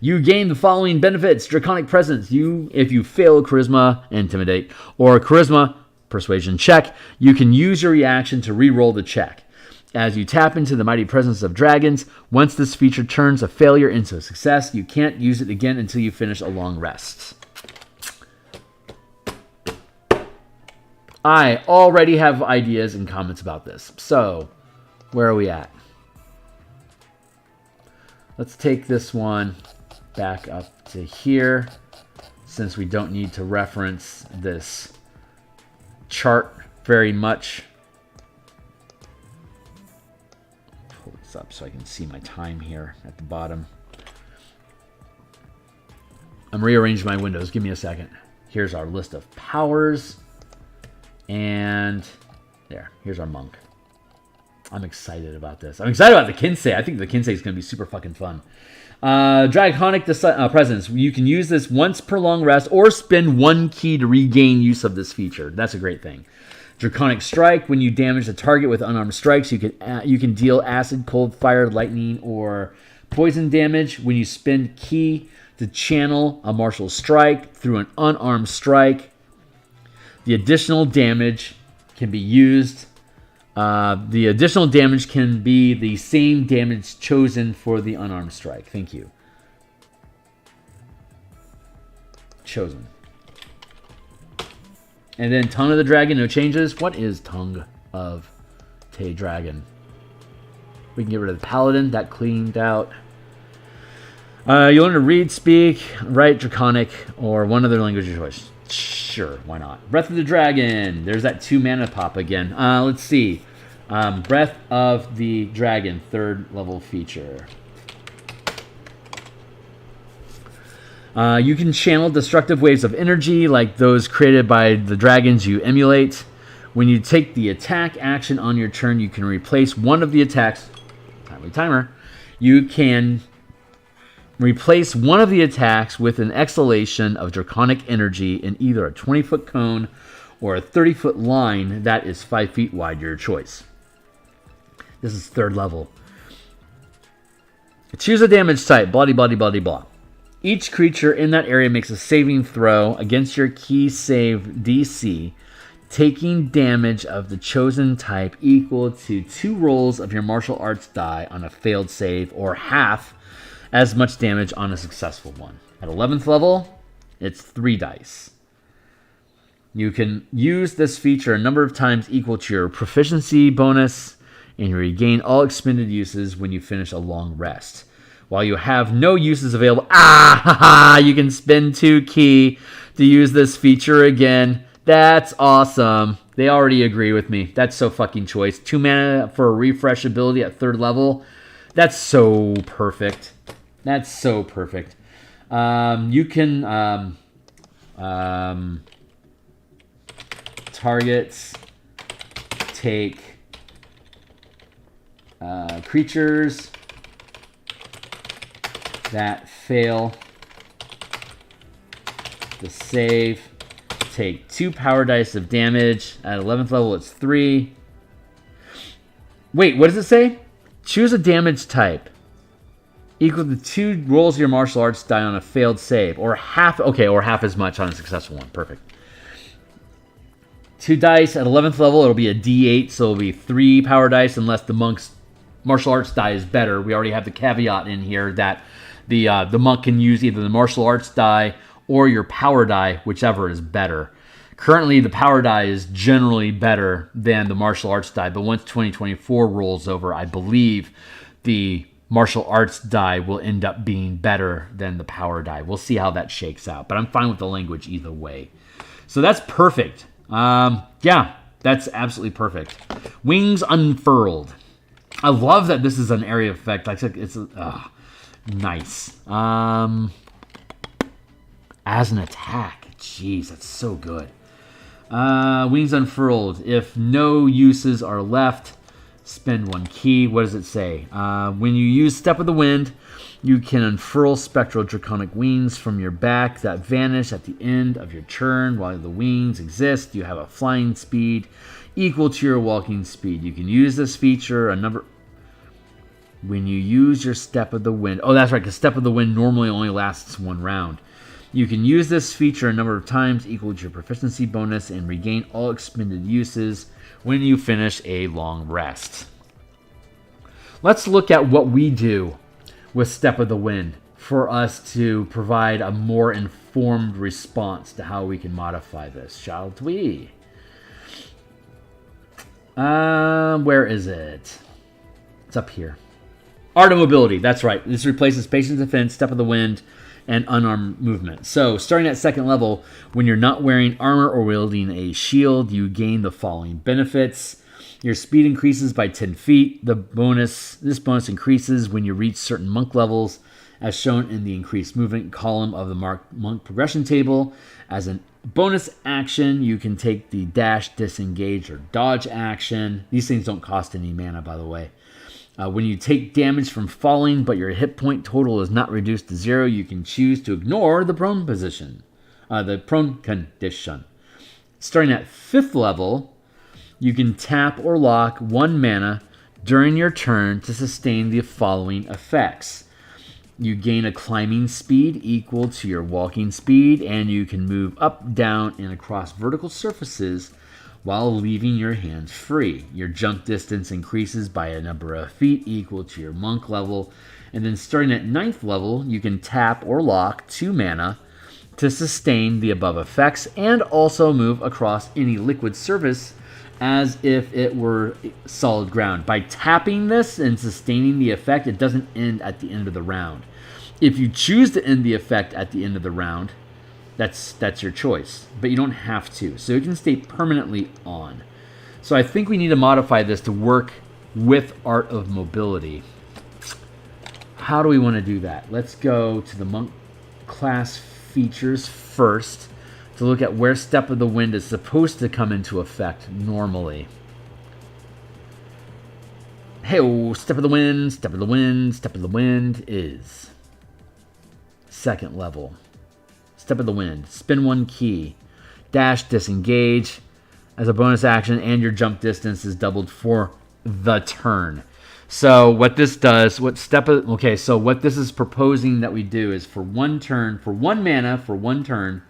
You gain the following benefits: Draconic presence. If you fail a Charisma, Intimidate, or a Charisma, Persuasion check, you can use your reaction to re-roll the check. As you tap into the mighty presence of dragons, once this feature turns a failure into a success, you can't use it again until you finish a long rest. I already have ideas and comments about this. So, where are we at? Let's take this one back up to here, since we don't need to reference this chart very much. Up so I can see my time here at the bottom. I'm rearranging my windows. Give me a second. Here's our list of powers. And there. Here's our monk. I'm excited about this. I'm excited about the Kinsei. I think the Kinsei is going to be super fucking fun. Draconic presence. You can use this once per long rest or spend 1 key to regain use of this feature. That's a great thing. Draconic Strike. When you damage a target with unarmed strikes, you can deal acid, cold, fire, lightning, or poison damage. When you spend key to channel a martial strike through an unarmed strike, the additional damage can be used. The additional damage can be the same damage chosen for the unarmed strike. Thank you. Chosen. And then Tongue of the Dragon, no changes. What is Tongue of the Dragon? We can get rid of the Paladin. That cleaned out. You learn to read, speak, write Draconic, or one other language of choice. Sure, why not? Breath of the Dragon. There's that 2 mana pop again. Let's see. Breath of the Dragon, 3rd level feature. You can channel destructive waves of energy like those created by the dragons you emulate. When you take the attack action on your turn, you can replace one of the attacks. Timely timer. You can replace one of the attacks with an exhalation of draconic energy in either a 20-foot cone or a 30-foot line that is 5 feet wide, your choice. This is 3rd level. Choose a damage type, blah, blah, blah, blah, blah. Each creature in that area makes a saving throw against your key save DC, taking damage of the chosen type equal to 2 rolls of your martial arts die on a failed save, or half as much damage on a successful one. At 11th level, it's 3 dice. You can use this feature a number of times equal to your proficiency bonus, and you regain all expended uses when you finish a long rest. While you have no uses available, you can spend 2 ki to use this feature again. That's awesome. They already agree with me. That's so fucking choice. 2 mana for a refresh ability at 3rd level. That's so perfect. That's so perfect. You can targets take creatures that fail the save take 2 power dice of damage. At 11th level, it's 3. Wait, what does it say? Choose a damage type equal to 2 rolls of your martial arts die on a failed save, or half. Okay, or half as much on a successful one. Perfect. 2 dice at 11th level. It'll be a D8, so it'll be 3 power dice unless the monk's martial arts die is better. We already have the caveat in here that the monk can use either the martial arts die or your power die, whichever is better. Currently, the power die is generally better than the martial arts die, but once 2024 rolls over, I believe the martial arts die will end up being better than the power die. We'll see how that shakes out, but I'm fine with the language either way. So that's perfect. Yeah, that's absolutely perfect. Wings unfurled. I love that this is an area effect. Like it's nice. As an attack. Jeez, that's so good. Wings unfurled. If no uses are left, spend 1 ki. What does it say? When you use Step of the Wind, you can unfurl spectral draconic wings from your back that vanish at the end of your turn. While the wings exist, you have a flying speed equal to your walking speed. You can use this feature when you use your Step of the Wind. Oh, that's right, because Step of the Wind normally only lasts 1 round. You can use this feature a number of times equal to your proficiency bonus and regain all expended uses when you finish a long rest. Let's look at what we do with Step of the Wind for us to provide a more informed response to how we can modify this, shall we? Where is it? It's up here. Art of Mobility, that's right. This replaces Patience Defense, Step of the Wind, and unarmed movement. So, starting at 2nd level, when you're not wearing armor or wielding a shield, you gain the following benefits. Your speed increases by 10 feet. This bonus increases when you reach certain monk levels, as shown in the increased movement column of the monk progression table. As a bonus action, you can take the dash, disengage, or dodge action. These things don't cost any mana, by the way. When you take damage from falling, but your hit point total is not reduced to 0, you can choose to ignore the prone position, the prone condition. Starting at 5th level, you can tap or lock 1 mana during your turn to sustain the following effects. You gain a climbing speed equal to your walking speed, and you can move up, down, and across vertical surfaces while leaving your hands free. Your jump distance increases by a number of feet equal to your monk level. And then starting at 9th level, you can tap or lock 2 mana to sustain the above effects and also move across any liquid surface as if it were solid ground. By tapping this and sustaining the effect, it doesn't end at the end of the round. If you choose to end the effect at the end of the round, that's your choice, but you don't have to. So it can stay permanently on. So I think we need to modify this to work with Art of Mobility. How do we want to do that? Let's go to the monk class features first to look at where Step of the Wind is supposed to come into effect normally. Hey, Step of the Wind, Step of the Wind, Step of the Wind is 2nd level. Step of the Wind. Spin 1 key. Dash, disengage as a bonus action, and your jump distance is doubled for the turn. So what this does, what this is proposing that we do is for 1 turn, for 1 mana, for 1 turn,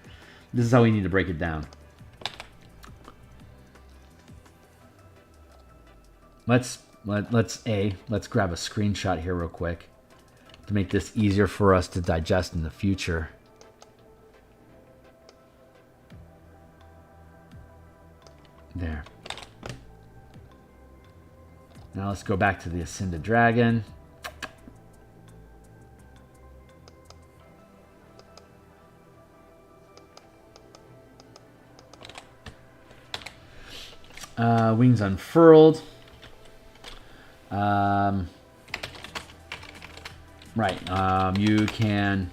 this is how we need to break it down. Let's grab a screenshot here real quick to make this easier for us to digest in the future. There. Now let's go back to the Ascended Dragon. Wings unfurled. You can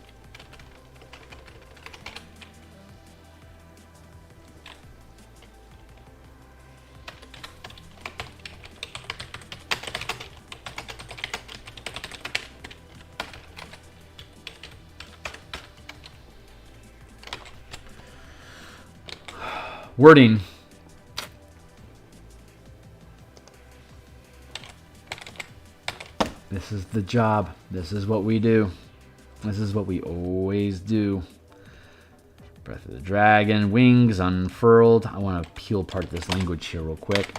wording. This is the job. This is what we do. This is what we always do. Breath of the Dragon, wings unfurled. I want to peel apart this language here real quick.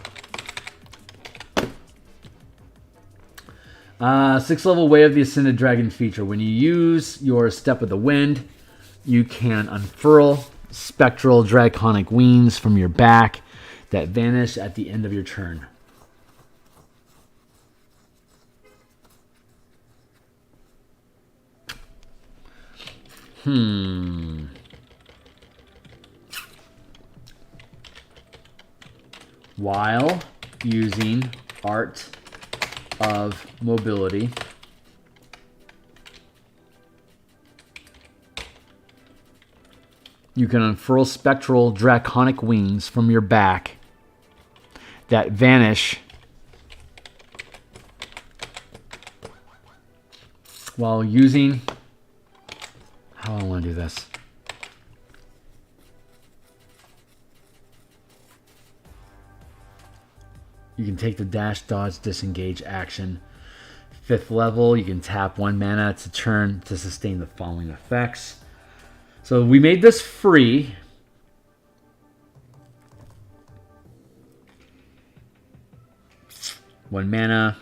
6th level Way of the Ascended Dragon feature. When you use your Step of the Wind, you can unfurl spectral draconic wings from your back that vanish at the end of your turn. While using Art of Mobility, you can unfurl spectral draconic wings from your back that vanish while using... How do I want to do this? You can take the dash, dodge, disengage action. 5th level, you can tap 1 mana to turn to sustain the following effects. So we made this free. One mana.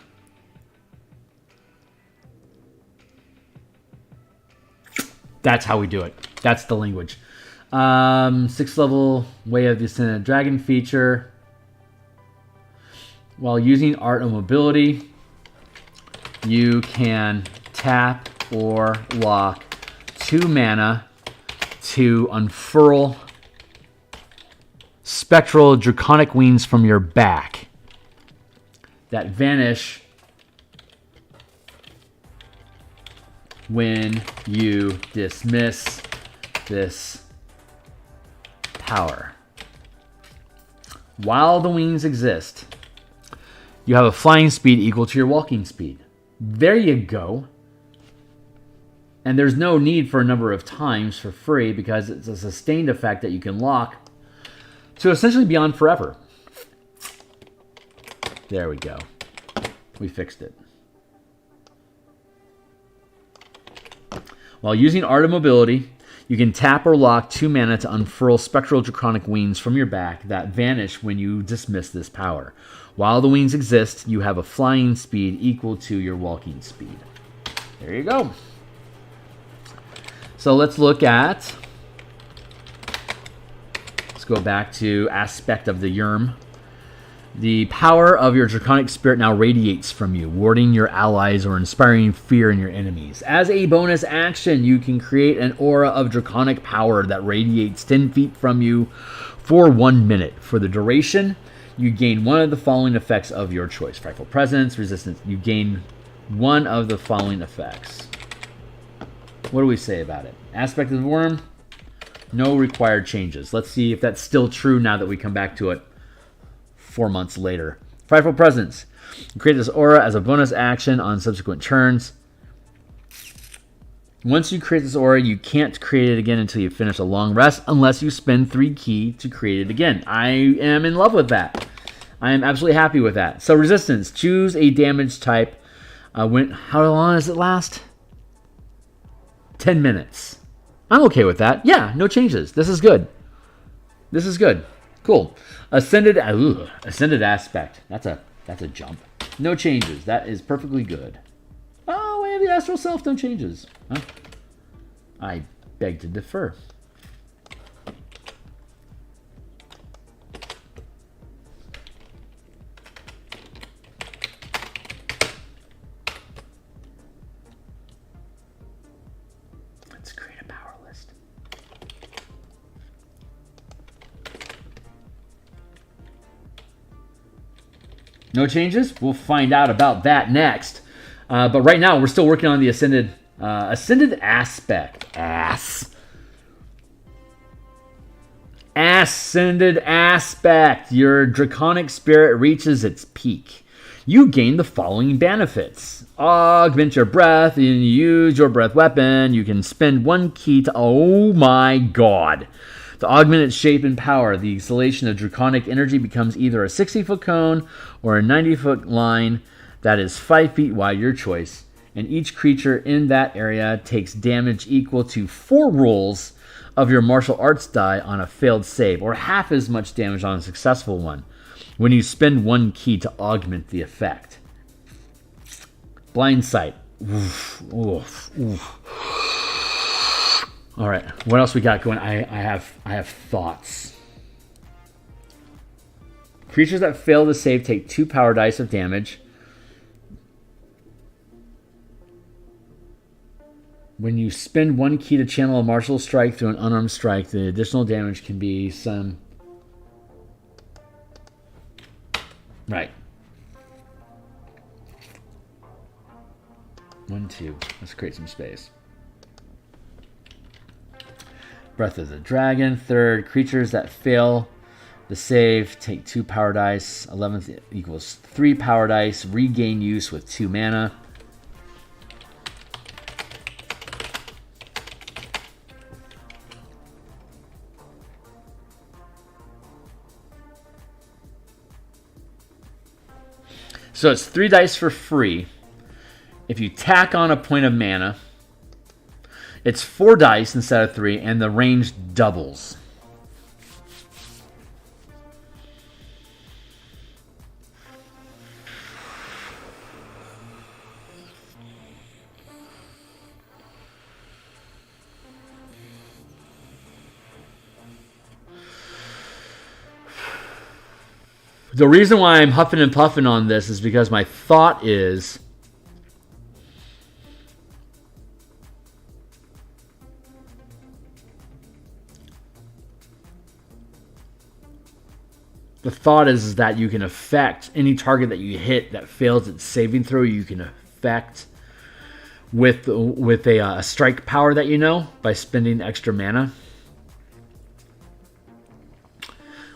That's how we do it. That's the language. 6th level Way of the Ascended Dragon feature. While using Art of Mobility, you can tap or lock 2 mana to unfurl spectral draconic wings from your back that vanish when you dismiss this power. While the wings exist, you have a flying speed equal to your walking speed. There you go. And there's no need for a number of times for free because it's a sustained effect that you can lock to essentially be on forever. There we go. We fixed it. While using Art of Mobility, you can tap or lock 2 mana to unfurl spectral draconic wings from your back that vanish when you dismiss this power. While the wings exist, you have a flying speed equal to your walking speed. There you go. So let's look at... Let's go back to Aspect of the Yerm. The power of your draconic spirit now radiates from you, warding your allies or inspiring fear in your enemies. As a bonus action, you can create an aura of draconic power that radiates 10 feet from you for 1 minute. For the duration, you gain one of the following effects of your choice. Frightful Presence, Resistance. You gain one of the following effects. What do we say about it? Aspect of the worm, no required changes. Let's see if that's still true now that we come back to it 4 months later. Frightful Presence. Create this aura as a bonus action on subsequent turns. Once you create this aura, you can't create it again until you finish a long rest unless you spend 3 ki to create it again. I am in love with that. I am absolutely happy with that. So resistance. Choose a damage type. How long does it last? 10 minutes. I'm okay with that. Yeah, no changes. This is good. This is good. Cool. Ascended aspect. That's a jump. No changes. That is perfectly good. Oh, Way of the Astral Self, no changes. Huh? I beg to differ. Let's create a power list. No changes? We'll find out about that next. But right now, we're still working on the Ascended Aspect. Ascended Aspect. Your Draconic Spirit reaches its peak. You gain the following benefits. Augment your breath. You use your breath weapon. You can spend 1 ki to... Oh my god. To augment its shape and power, the exhalation of draconic energy becomes either a 60-foot cone or a 90-foot line that is 5 feet wide, your choice. And each creature in that area takes damage equal to 4 rolls of your martial arts die on a failed save, or half as much damage on a successful one, when you spend 1 ki to augment the effect. Blind Sight. Oof, oof, oof. All right, what else we got going? I have thoughts. Creatures that fail to save take 2 power dice of damage. When you spend 1 ki to channel a martial strike through an unarmed strike, the additional damage can be some... Right. 1, 2. Let's create some space. Breath of the Dragon. Third, creatures that fail the save take 2 power dice. 11th equals 3 power dice. Regain use with 2 mana. So it's 3 dice for free. If you tack on a point of mana, it's 4 dice instead of 3, and the range doubles. The reason why I'm huffing and puffing on this is because my thought is... The thought is that you can affect any target that you hit that fails its saving throw. You can affect with a strike power that you know by spending extra mana.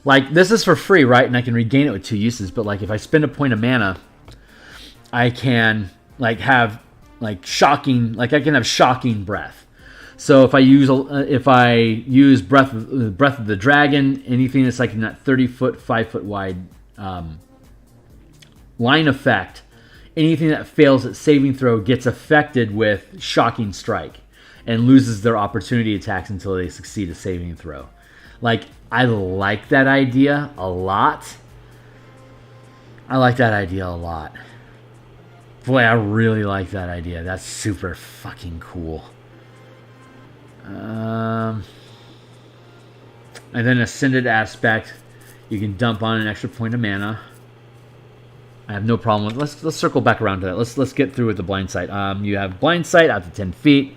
Like, this is for free, right? And I can regain it with 2 uses. But like, if I spend a point of mana, I can have shocking breath. So if I use breath of the dragon, anything that's like in that 30-foot, 5-foot wide line effect, anything that fails at saving throw gets affected with shocking strike and loses their opportunity attacks until they succeed a saving throw. Like, I like that idea a lot. Boy, I really like that idea. That's super fucking cool. And then Ascended Aspect, you can dump on an extra point of mana. I have no problem with. Let's circle back around to that. Let's get through with the Blind Sight. You have Blind Sight out to 10 feet.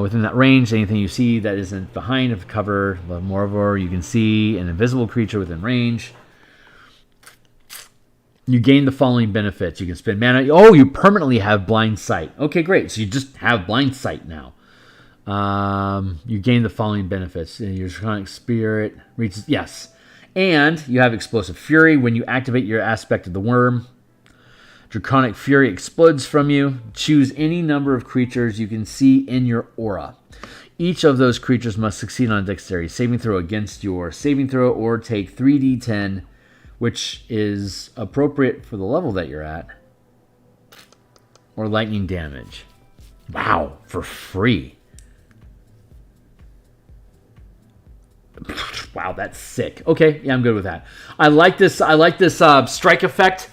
Within that range, anything you see that isn't behind of cover, moreover, you can see an invisible creature within range. You gain the following benefits. You can spend mana. Oh, you permanently have Blind Sight. Okay, great. So you just have Blind Sight now. You gain the following benefits. Your draconic spirit reaches... Yes. And you have explosive fury. When you activate your aspect of the worm, draconic fury explodes from you. Choose any number of creatures you can see in your aura. Each of those creatures must succeed on a dexterity saving throw against your saving throw or take 3d10, which is appropriate for the level that you're at, or lightning damage. Wow, for free. Wow, that's sick. Okay, yeah, I'm good with that. I like this strike effect.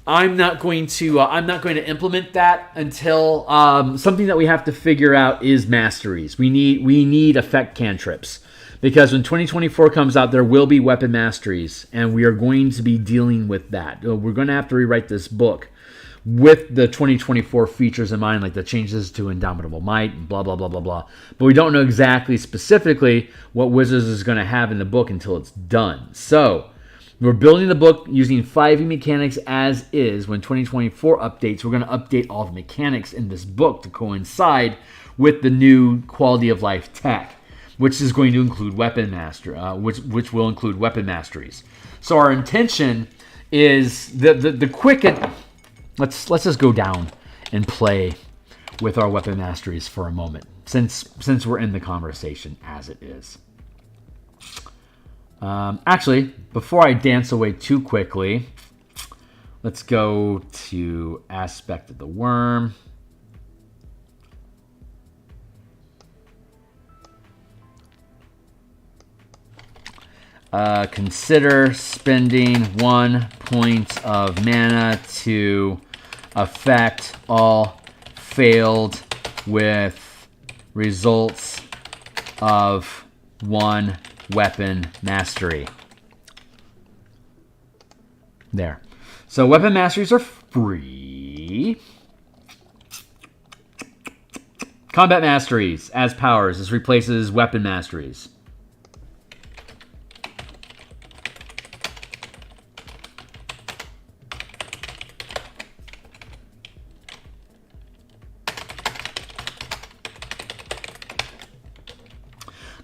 I'm not going to implement that until something that we have to figure out is masteries. We need effect cantrips, because when 2024 comes out, there will be weapon masteries, and we are going to be dealing with that. We're going to have to rewrite this book with the 2024 features in mind, like the changes to Indomitable Might and blah, blah, blah, blah, blah. But we don't know exactly specifically what Wizards is going to have in the book until it's done. So we're building the book using 5e mechanics as is. When 2024 updates, we're going to update all the mechanics in this book to coincide with the new quality of life tech, which is going to include weapon master, which will include weapon masteries. So our intention is the quick. Let's just go down and play with our weapon masteries for a moment, since we're in the conversation as it is. Actually, before I dance away too quickly, let's go to Aspect of the Worm. Consider spending 1 point of mana to affect all failed with results of 1 weapon mastery. There. So weapon masteries are free. Combat masteries as powers. This replaces weapon masteries.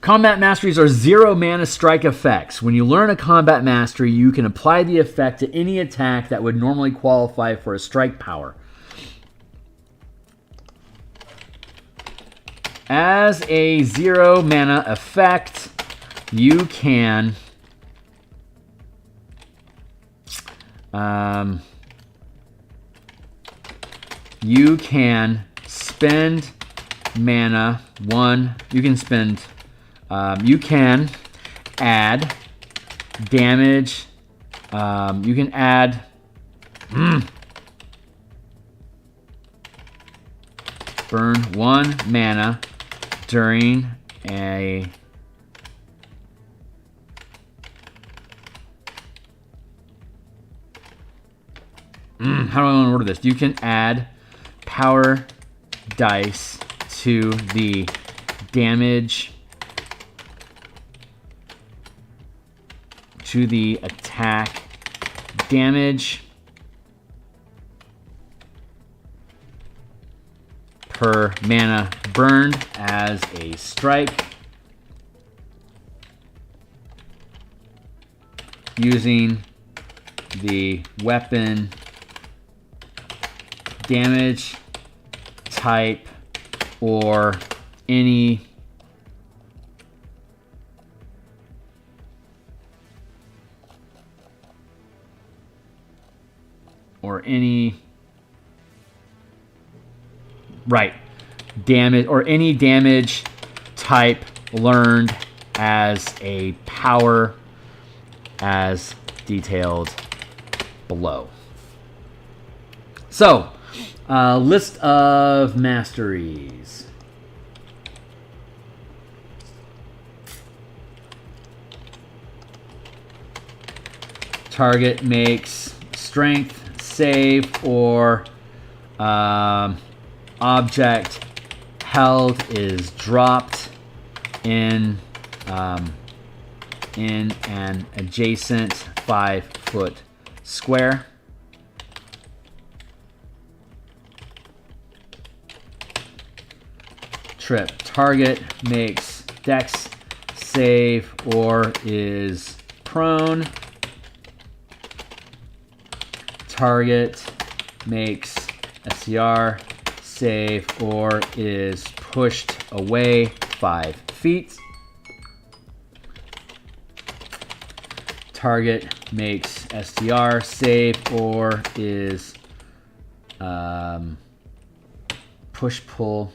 Combat masteries are 0 mana strike effects. When you learn a combat mastery, you can apply the effect to any attack that would normally qualify for a strike power. As a 0 mana effect, you can spend mana 1. You can add damage. You can add burn 1 mana during a how do I want to order this? You can add power dice to the damage, to the attack damage per mana burned as a strike using the weapon damage type or any damage or any damage type learned as a power as detailed below. So, list of masteries. Target makes strength save or object held is dropped in an adjacent 5-foot square. Trip Target makes Dex save or is prone. Target makes SCR save or is pushed away 5 feet. Target makes STR save or is push-pull.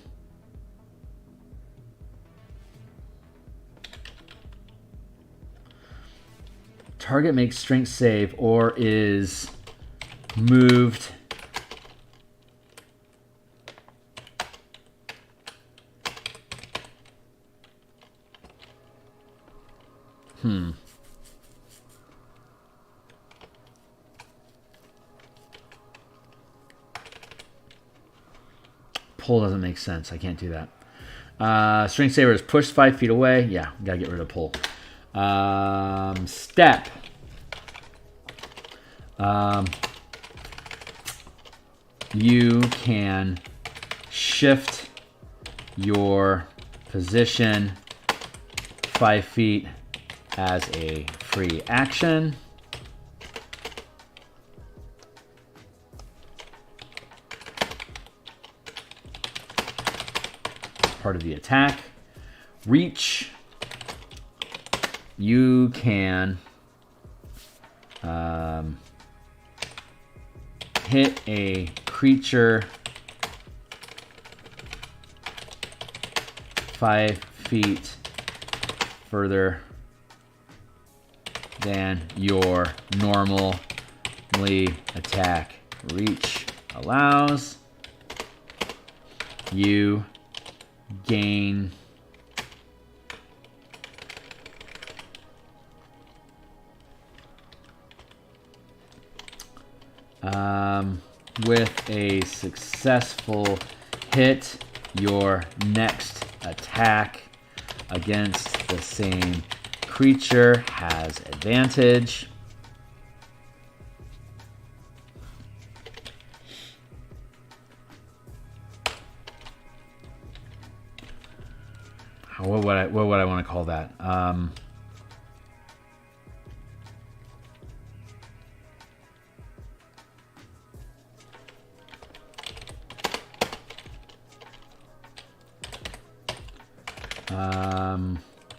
Target makes strength save or is moved Pull doesn't make sense. I can't do that. Strength saver is pushed 5 feet away. Yeah, gotta get rid of pull. Step. You can shift your position 5 feet as a free action. Part of the attack. Reach. You can hit a creature 5 feet further than your normally attack reach allows. You gain with a successful hit, your next attack against the same creature has advantage. What would I want to call that?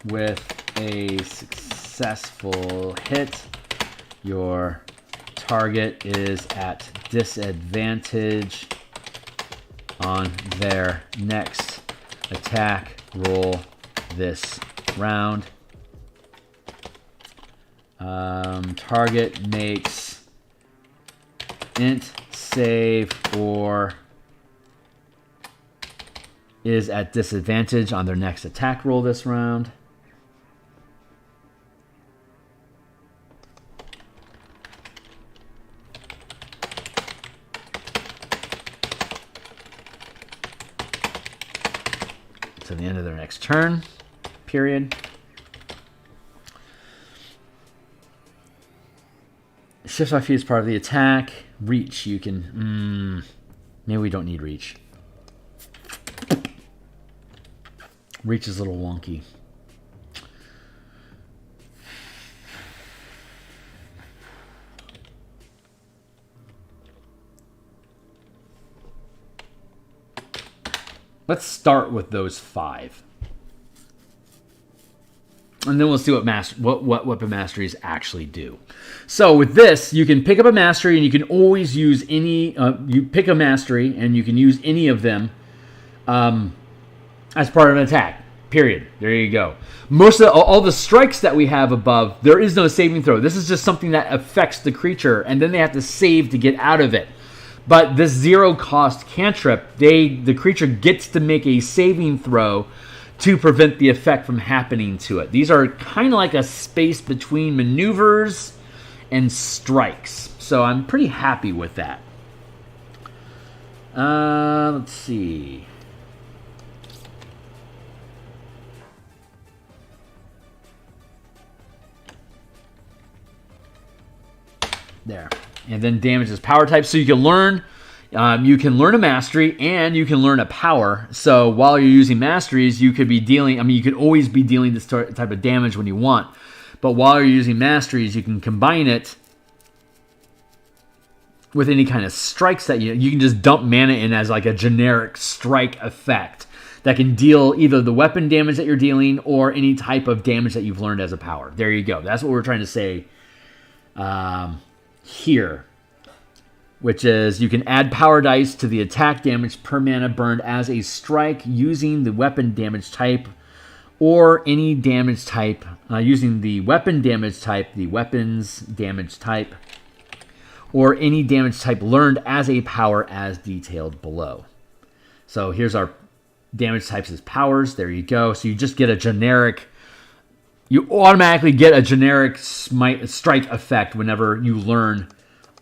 With a successful hit, your target is at disadvantage on their next attack roll this round. Target makes int save or is at disadvantage on their next attack roll this round. To the end of their next turn, period. Shift 5 feet is part of the attack. Reach, you can... maybe we don't need reach. Reach is a little wonky. Let's start with those 5. And then we'll see what weapon masteries actually do. So with this, you can pick up a mastery and you can always use any... you pick a mastery and you can use any of them as part of an attack. Period. There you go. Most of all the strikes that we have above, there is no saving throw. This is just something that affects the creature, and then they have to save to get out of it. But this 0-cost cantrip, the creature gets to make a saving throw to prevent the effect from happening to it. These are kind of like a space between maneuvers and strikes. So I'm pretty happy with that. Let's see. There. And then damage is power type. So you can learn You can learn a mastery and you can learn a power. So while you're using masteries, you could be dealing, I mean, you could always be dealing this type of damage when you want. But while you're using masteries, you can combine it with any kind of strikes that you can just dump mana in as like a generic strike effect that can deal either the weapon damage that you're dealing or any type of damage that you've learned as a power. There you go. That's what we're trying to say here. Which is you can add power dice to the attack damage per mana burned as a strike using the weapon damage type or any damage type, using the weapon damage type, the weapons damage type, or any damage type learned as a power as detailed below. So here's our damage types as powers. There you go. So you just get a generic, you automatically get a generic strike effect whenever you learn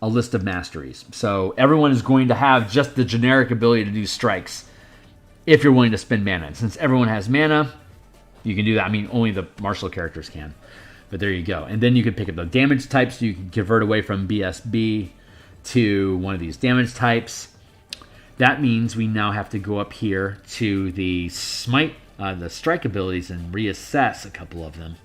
a list of masteries. So everyone is going to have just the generic ability to do strikes if you're willing to spend mana. And since everyone has mana, you can do that. I mean, only the martial characters can. But there you go. And then you can pick up the damage types. So you can convert away from BSB to one of these damage types. That means we now have to go up here to the smite, the strike abilities and reassess a couple of them.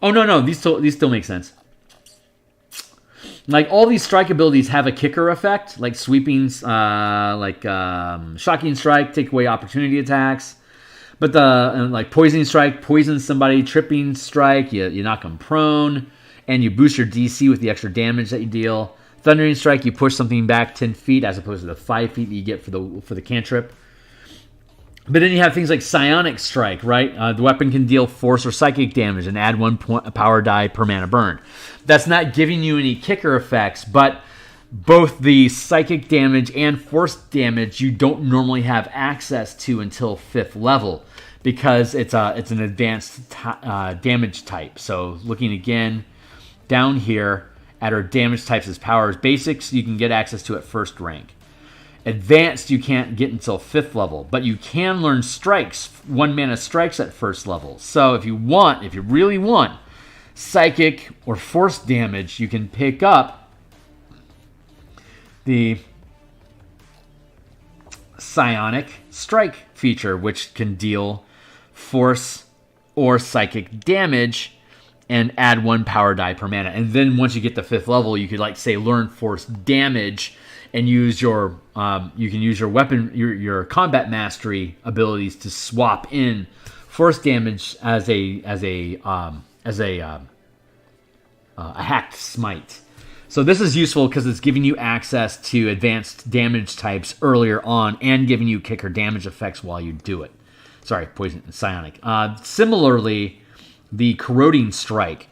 Oh, no, these still make sense. Like, all these strike abilities have a kicker effect, like sweeping, shocking strike, take away opportunity attacks. But like poisoning strike, poison somebody, tripping strike, you knock them prone, and you boost your DC with the extra damage that you deal. Thundering strike, you push something back 10 feet as opposed to the 5 feet that you get for the cantrip. But then you have things like Psionic Strike, right? The weapon can deal force or psychic damage and add 1 power die per mana burned. That's not giving you any kicker effects, but both the psychic damage and force damage you don't normally have access to until 5th level because it's an advanced damage type. So looking again down here at our damage types as powers, basics you can get access to at 1st rank. Advanced, you can't get until 5th level, but you can learn strikes, 1 mana strikes at 1st level. So if you really want psychic or force damage, you can pick up the Psionic Strike feature, which can deal force or psychic damage and add 1 power die per mana. And then once you get to 5th level, you could, like, say, learn force damage and use your you can use your weapon, your combat mastery abilities to swap in force damage as a hacked smite. So this is useful because it's giving you access to advanced damage types earlier on and giving you kicker damage effects while you do it. Sorry, poison psionic. Similarly, the corroding strike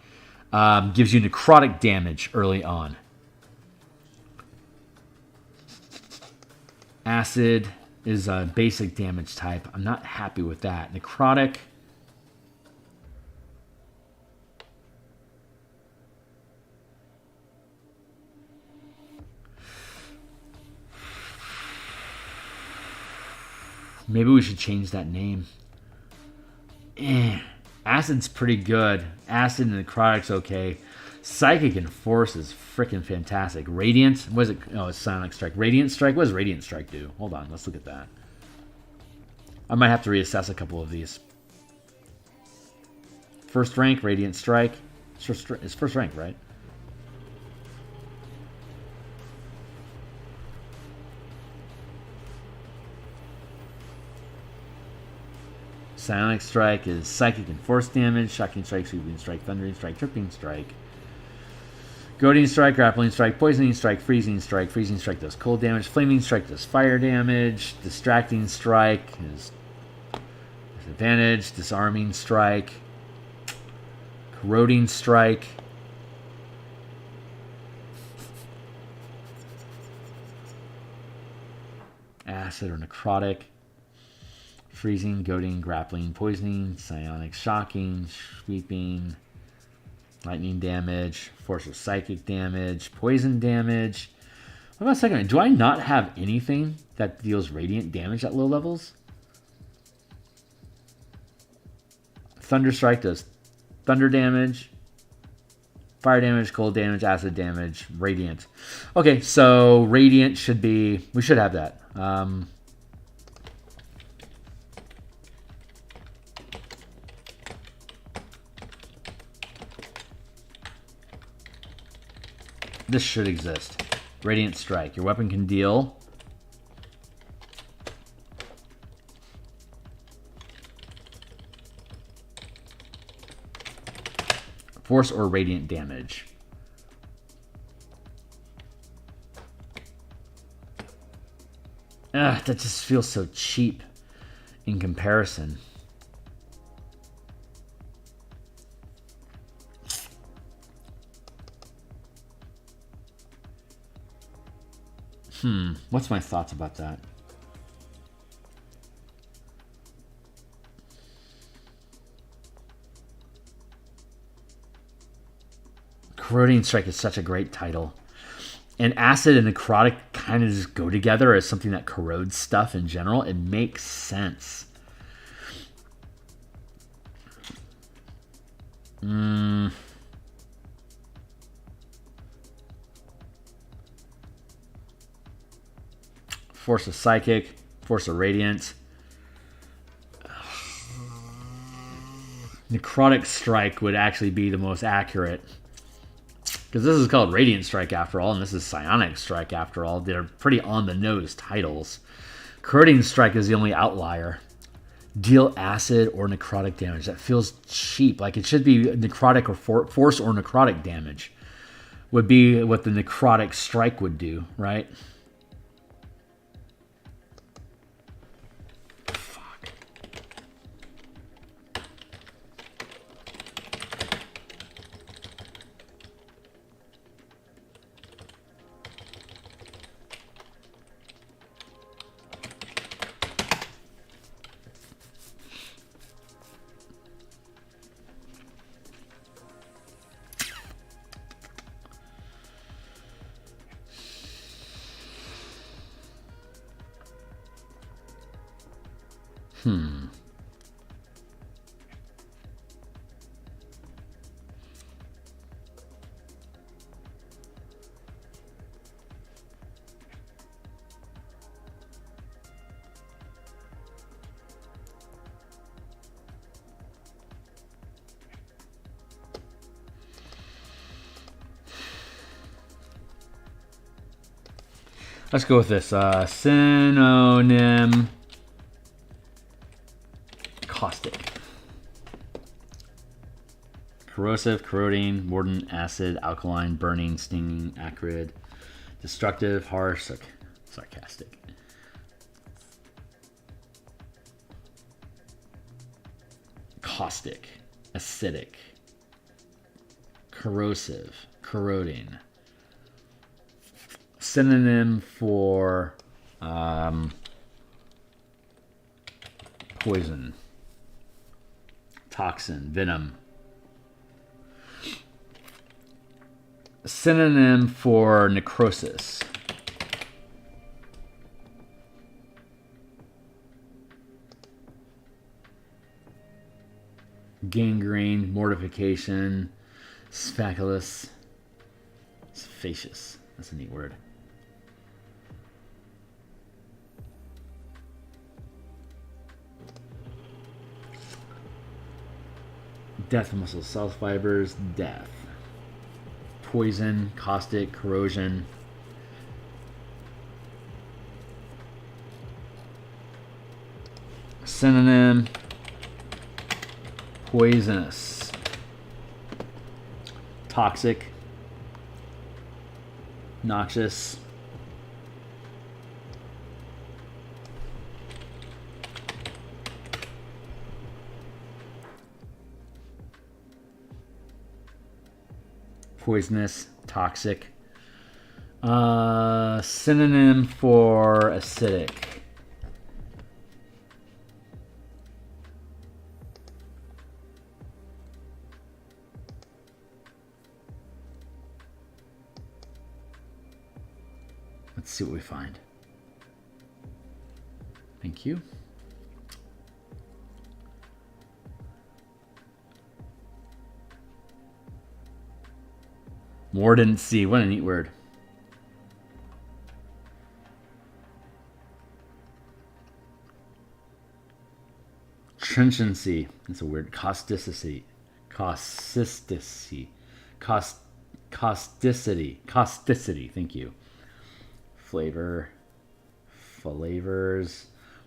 gives you necrotic damage early on. Acid is a basic damage type. I'm not happy with that. Necrotic. Maybe we should change that name. Acid's pretty good. Acid and necrotic's okay. Psychic and Force is freaking fantastic. Radiant, what is it? Oh, it's Psionic Strike. Radiant Strike, what does Radiant Strike do? Hold on, let's look at that. I might have to reassess a couple of these. 1st rank, Radiant Strike. It's 1st rank, right? Psionic Strike is Psychic and Force damage. Shocking Strike, Sweeping Strike, Thundering Strike, Tripping Strike. Goading Strike, Grappling Strike, Poisoning Strike, Freezing Strike. Freezing Strike does cold damage. Flaming Strike does fire damage. Distracting Strike is disadvantage. Disarming Strike. Corroding Strike. Acid or Necrotic. Freezing, Goading, Grappling, Poisoning, Psionic, Shocking, Sweeping, Lightning damage, Force or Psychic damage, Poison damage. What about a second? Do I not have anything that deals Radiant damage at low levels? Thunder Strike does Thunder damage, fire damage, cold damage, acid damage, radiant. Okay, so radiant should be... We should have that. This should exist. Radiant Strike. Your weapon can deal... force or radiant damage. That just feels so cheap in comparison. What's my thoughts about that? Corroding Strike is such a great title. And acid and necrotic kind of just go together as something that corrodes stuff in general. It makes sense. Force of Psychic, Force of Radiant. Necrotic Strike would actually be the most accurate. Because this is called Radiant Strike after all, and this is Psionic Strike after all. They're pretty on-the-nose titles. Corroding Strike is the only outlier. Deal acid or necrotic damage. That feels cheap. Like it should be necrotic or force or necrotic damage. Would be what the Necrotic Strike would do, right? Let's go with this. Synonym. Caustic. Corrosive, corroding, mordant, acid, alkaline, burning, stinging, acrid, destructive, harsh, sarcastic. Caustic, acidic, corrosive, corroding. Synonym for poison, toxin, venom. Synonym for necrosis. Gangrene, mortification, sphaculous, spacious. That's a neat word. Death of muscle cell fibers, death. Poison, caustic, corrosion. Synonym, poisonous. Toxic, noxious. Poisonous, toxic. Synonym for acidic. Let's see what we find. Thank you. Mordancy. What a neat word. Trenchancy. That's a weird. Causticity. Causticity. Causticity. Causticity. Thank you. Flavor. Flavors.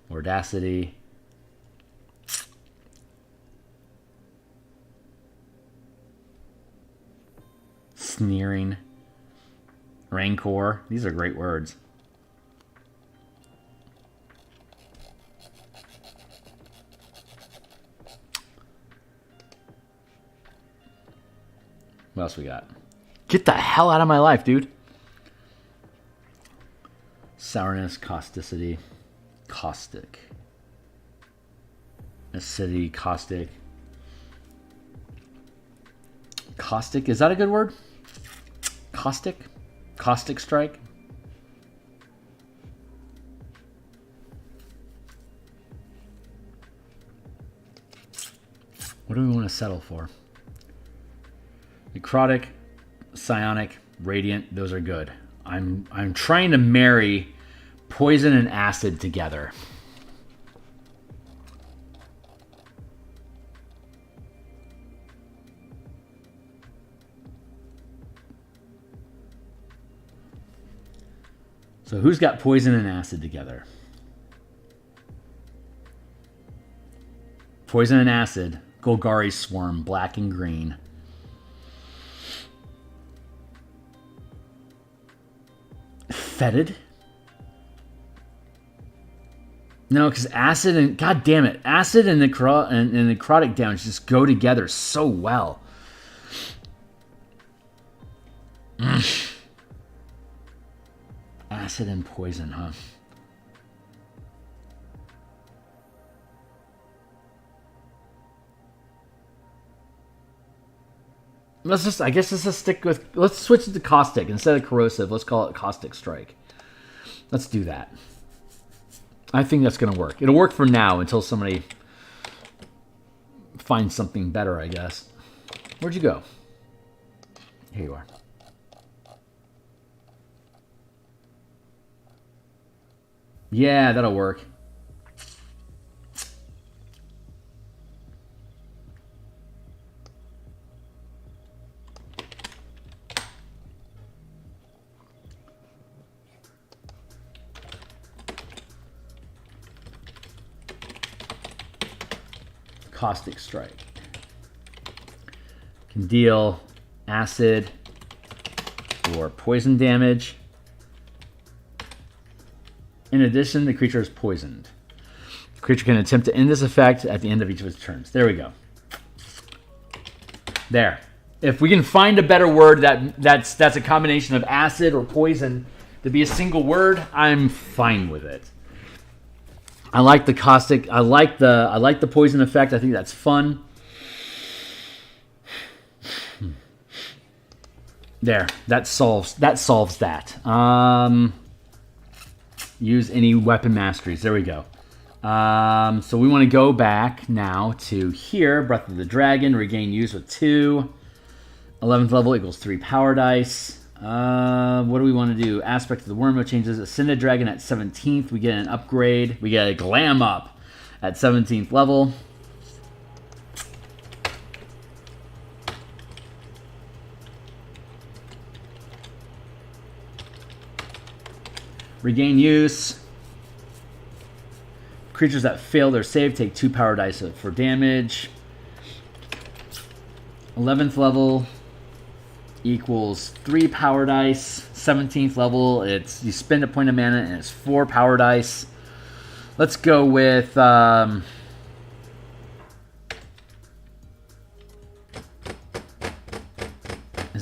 Mordacity. Sneering. Rancor. These are great words. What else we got? Get the hell out of my life, dude. Sourness, causticity, caustic. Acidity, caustic. Caustic, is that a good word? Caustic? Caustic strike? What do we want to settle for? Necrotic, psionic, radiant, those are good. I'm trying to marry poison and acid together. So who's got poison and acid together? Poison and acid, Golgari Swarm, black and green. Fetid? No, because acid and... God damn it. Acid and necrotic damage just go together so well. Acid and poison, huh? Let's just, I guess let's just stick with, let's switch it to caustic. Instead of corrosive, let's call it caustic strike. Let's do that. I think that's going to work. It'll work for now until somebody finds something better, I guess. Where'd you go? Here you are. Yeah, that'll work. Caustic strike. Can deal acid or poison damage. In addition, the creature is poisoned. The creature can attempt to end this effect at the end of each of its turns. There we go. There. If we can find a better word that's a combination of acid or poison to be a single word, I'm fine with it. I like the caustic. I like the poison effect. I think that's fun. There. That solves that. Use any weapon masteries. There we go. So we want to go back now to here. Breath of the Dragon. Regain use with 2. 11th level equals 3 power dice. What do we want to do? Aspect of the Wormwood changes. Ascended Dragon at 17th. We get an upgrade. We get a glam up at 17th level. Regain use. Creatures that fail their save take 2 power dice for damage. 11th level equals 3 power dice. 17th level, you spend a point of mana and it's 4 power dice. Let's go with... is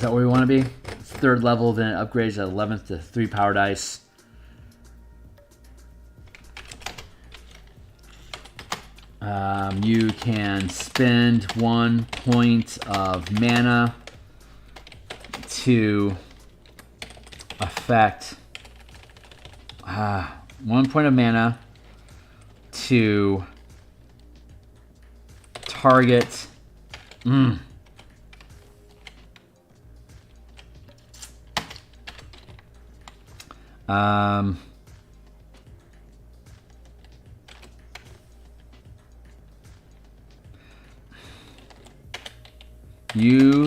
that where we want to be? It's 3rd level, then it upgrades at 11th to 3 power dice. You can spend 1 point of mana to affect 1 point of mana to target You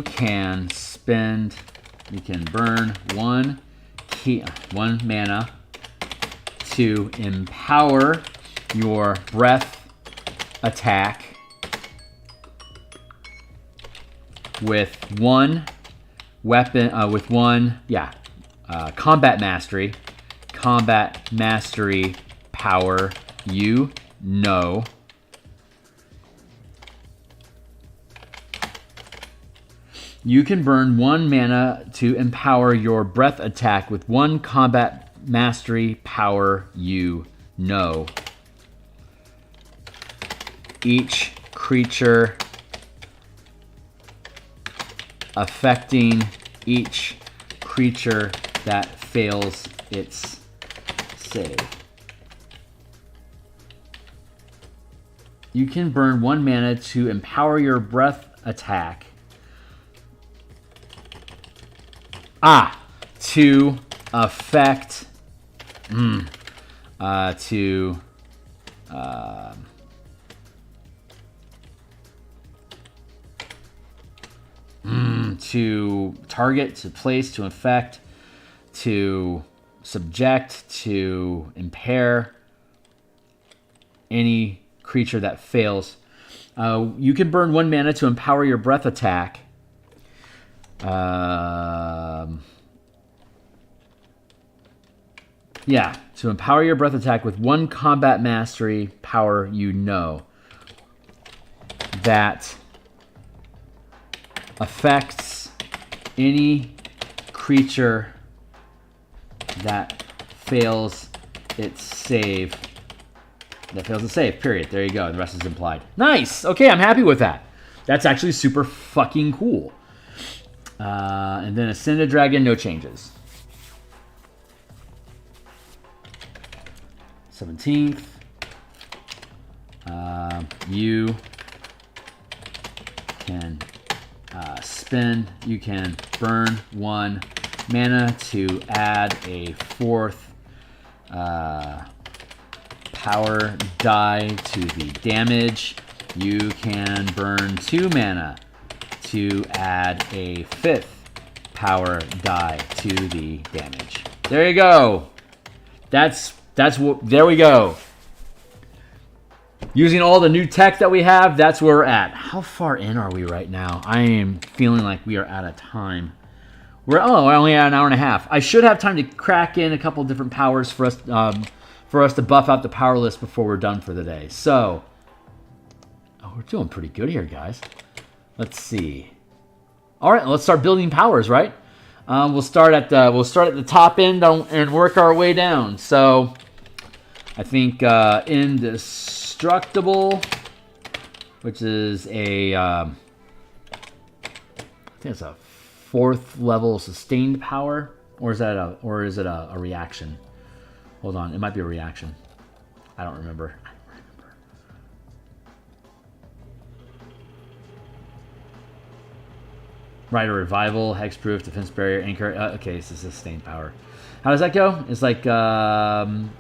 can burn one mana to empower your breath attack with one weapon, combat mastery power you know. You can burn one mana to empower your breath attack with one combat mastery power you know. Each creature affecting each creature that fails its save. You can burn one mana to empower your breath attack. To affect to target, to place, to affect, to subject, to impair any creature that fails. You can burn one mana to empower your breath attack. To empower your breath attack with one combat mastery power you know that affects any creature that fails its save. Period. There you go. The rest is implied. Nice. Okay, I'm happy with that. That's actually super fucking cool. And then Ascended Dragon, no changes. 17th. You can you can burn one mana to add a 4th power die to the damage. You can burn 2 mana to add a 5th power die to the damage. There you go. That's what. There we go. Using all the new tech that we have, that's where we're at. How far in are we right now? I am feeling like we are out of time. We're only at an hour and a half. I should have time to crack in a couple different powers for us to buff out the power list before we're done for the day. So, we're doing pretty good here, guys. Let's see. All right, let's start building powers, right? We'll start at the top end and work our way down. So, I think Indestructible, which is I think it's a 4th level sustained power, or is it a reaction? Hold on, it might be a reaction. I don't remember. Right, a revival, hexproof, defense barrier, anchor. Okay, it's a sustained power. How does that go? It's like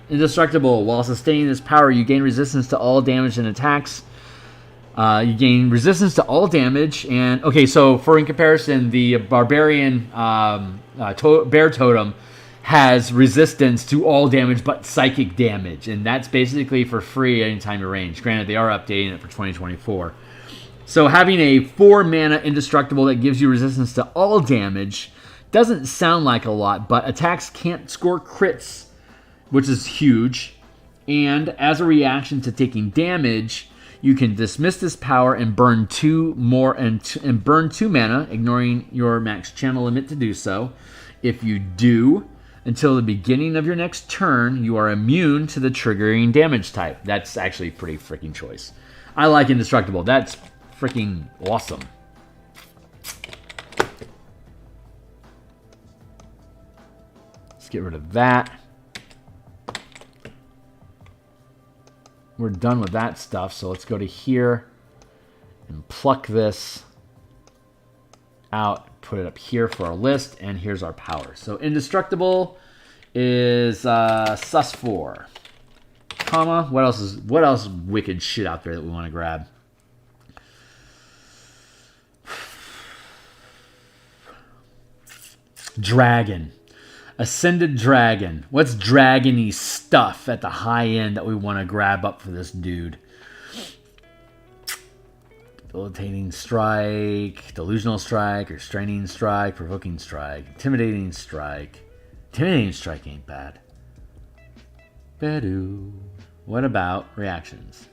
Indestructible. While sustaining this power, you gain resistance to all damage and attacks. You gain resistance to all damage. And okay, so for in comparison, the barbarian bear totem has resistance to all damage but psychic damage, and that's basically for free anytime you range. Granted, they are updating it for 2024. So having a 4 mana Indestructible that gives you resistance to all damage doesn't sound like a lot, but attacks can't score crits, which is huge. And as a reaction to taking damage, you can dismiss this power and burn 2 mana, ignoring your max channel limit to do so. If you do, until the beginning of your next turn, you are immune to the triggering damage type. That's actually a pretty freaking choice. I like Indestructible. That's freaking awesome. Let's get rid of that. We're done with that stuff, so let's go to here and pluck this out, put it up here for our list, and here's our power. So Indestructible is sus 4. Comma. What else wicked shit out there that we want to grab? Dragon. Ascended Dragon. What's dragony stuff at the high end that we want to grab up for this dude? Debilitating Strike, Delusional Strike, Restraining Strike, Provoking Strike, Intimidating Strike. Intimidating Strike ain't bad. Badoo. What about reactions?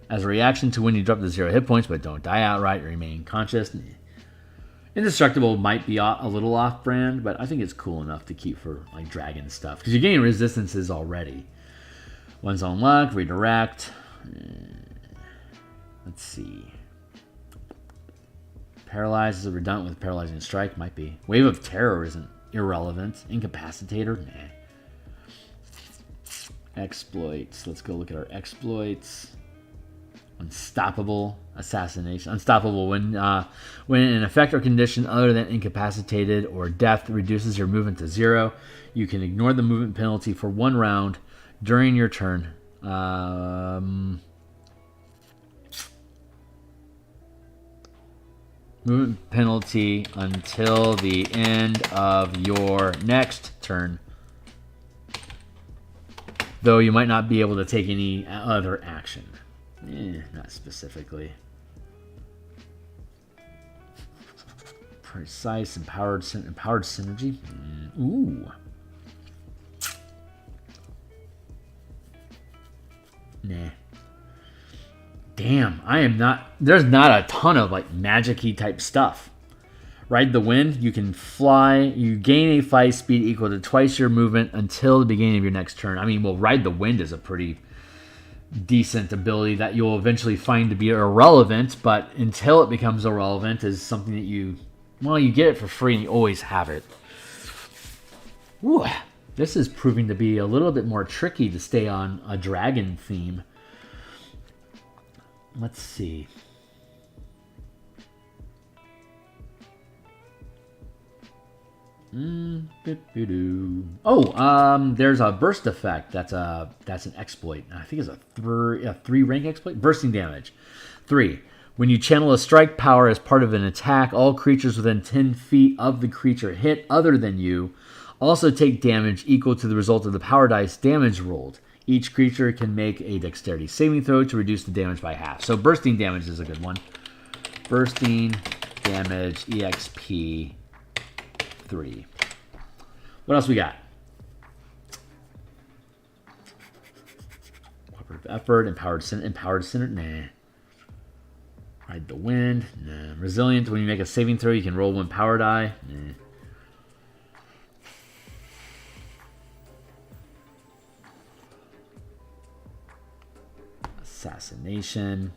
As a reaction to when you drop to 0 hit points but don't die outright, you remain conscious. Indestructible might be a little off-brand, but I think it's cool enough to keep for like dragon stuff. Because you're getting resistances already. One's on luck, redirect. Let's see. Paralyze is redundant with Paralyzing Strike. Might be. Wave of Terror isn't irrelevant. Incapacitator? Nah. Exploits. Let's go look at our exploits. Unstoppable. Assassination. Unstoppable. When an effect or condition other than incapacitated or death reduces your movement to 0, you can ignore the movement penalty for 1 round during your turn. Movement penalty until the end of your next turn. Though you might not be able to take any other action. Not specifically. Precise, empowered synergy. Ooh. Nah. Damn, I am not... There's not a ton of like magic-y type stuff. Ride the Wind, you can fly. You gain a flight speed equal to twice your movement until the beginning of your next turn. I mean, well, Ride the Wind is a pretty decent ability that you'll eventually find to be irrelevant, but until it becomes irrelevant is something that you get it for free and you always have it. Ooh, this is proving to be a little bit more tricky to stay on a dragon theme. Let's see. There's a burst effect. That's an exploit. I think it's a 3 rank exploit. Bursting damage. 3. When you channel a strike power as part of an attack, all creatures within 10 feet of the creature hit other than you also take damage equal to the result of the power dice damage rolled. Each creature can make a dexterity saving throw to reduce the damage by half. So bursting damage is a good one. Bursting damage, EXP 3. What else we got? Cooperative effort, empowered center. Nah. Ride the Wind. Nah. Resilient. When you make a saving throw, you can roll 1 power die. Nah. Assassination.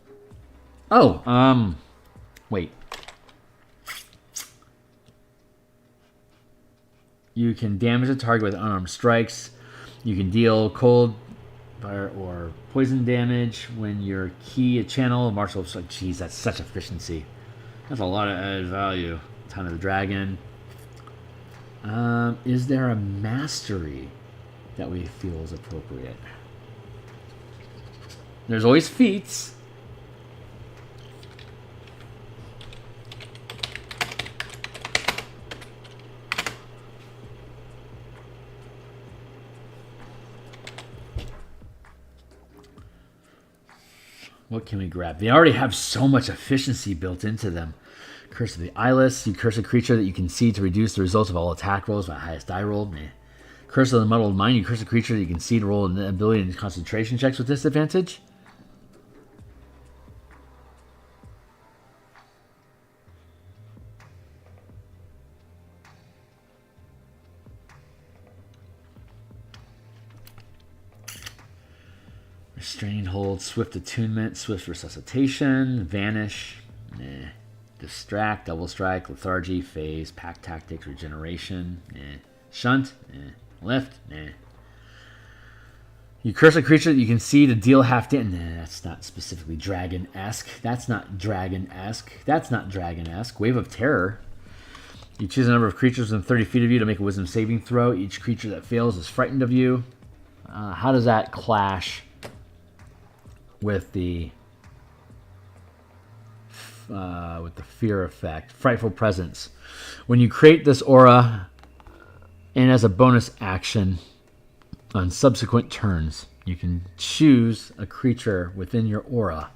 Wait. You can damage a target with unarmed strikes. You can deal cold, fire, or poison damage when your key a channel of martial strike. Jeez, that's such efficiency. That's a lot of added value. Time of the Dragon. Is there a mastery that we feel is appropriate? There's always feats. What can we grab? They already have so much efficiency built into them. Curse of the Eyeless. You curse a creature that you can see to reduce the results of all attack rolls by highest die roll. Meh. Curse of the Muddled Mind. You curse a creature that you can see to roll an ability and concentration checks with disadvantage. Restraining Hold, Swift Attunement, Swift Resuscitation, Vanish, Distract, Double Strike, Lethargy, Phase, Pack Tactics, Regeneration, Shunt, Lift, You curse a creature that you can see to deal half damage. That's not specifically dragon-esque. That's not dragon-esque. Wave of Terror. You choose a number of creatures within 30 feet of you to make a wisdom saving throw. Each creature that fails is frightened of you. How does that clash with the fear effect? Frightful presence. When you create this aura, and as a bonus action on subsequent turns, you can choose a creature within your aura.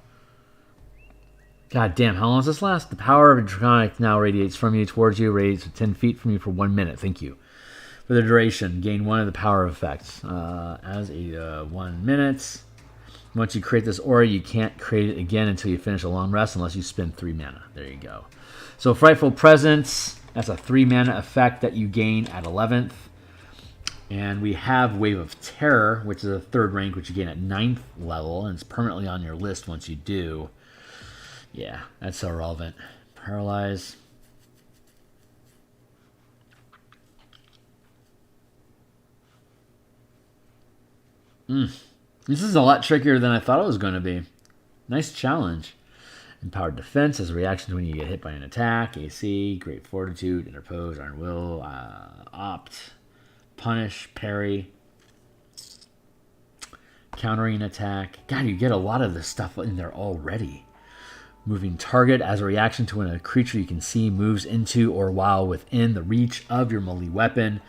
God damn, how long does this last? The power of a draconic now radiates from you towards you, radiates 10 feet from you for 1 minute. Thank you. For the duration, gain 1 of the power effects. As a 1 minute. Once you create this aura, you can't create it again until you finish a long rest unless you spend 3 mana. There you go. So Frightful Presence, that's a 3 mana effect that you gain at 11th. And we have Wave of Terror, which is a 3rd rank, which you gain at 9th level, and it's permanently on your list once you do. Yeah, that's so relevant. Paralyze. This is a lot trickier than I thought it was going to be. Nice challenge. Empowered Defense as a reaction to when you get hit by an attack. AC, Great Fortitude, Interpose, Iron Will, Opt, Punish, Parry, Countering attack. God, you get a lot of this stuff in there already. Moving Target as a reaction to when a creature you can see moves into or while within the reach of your melee weapon.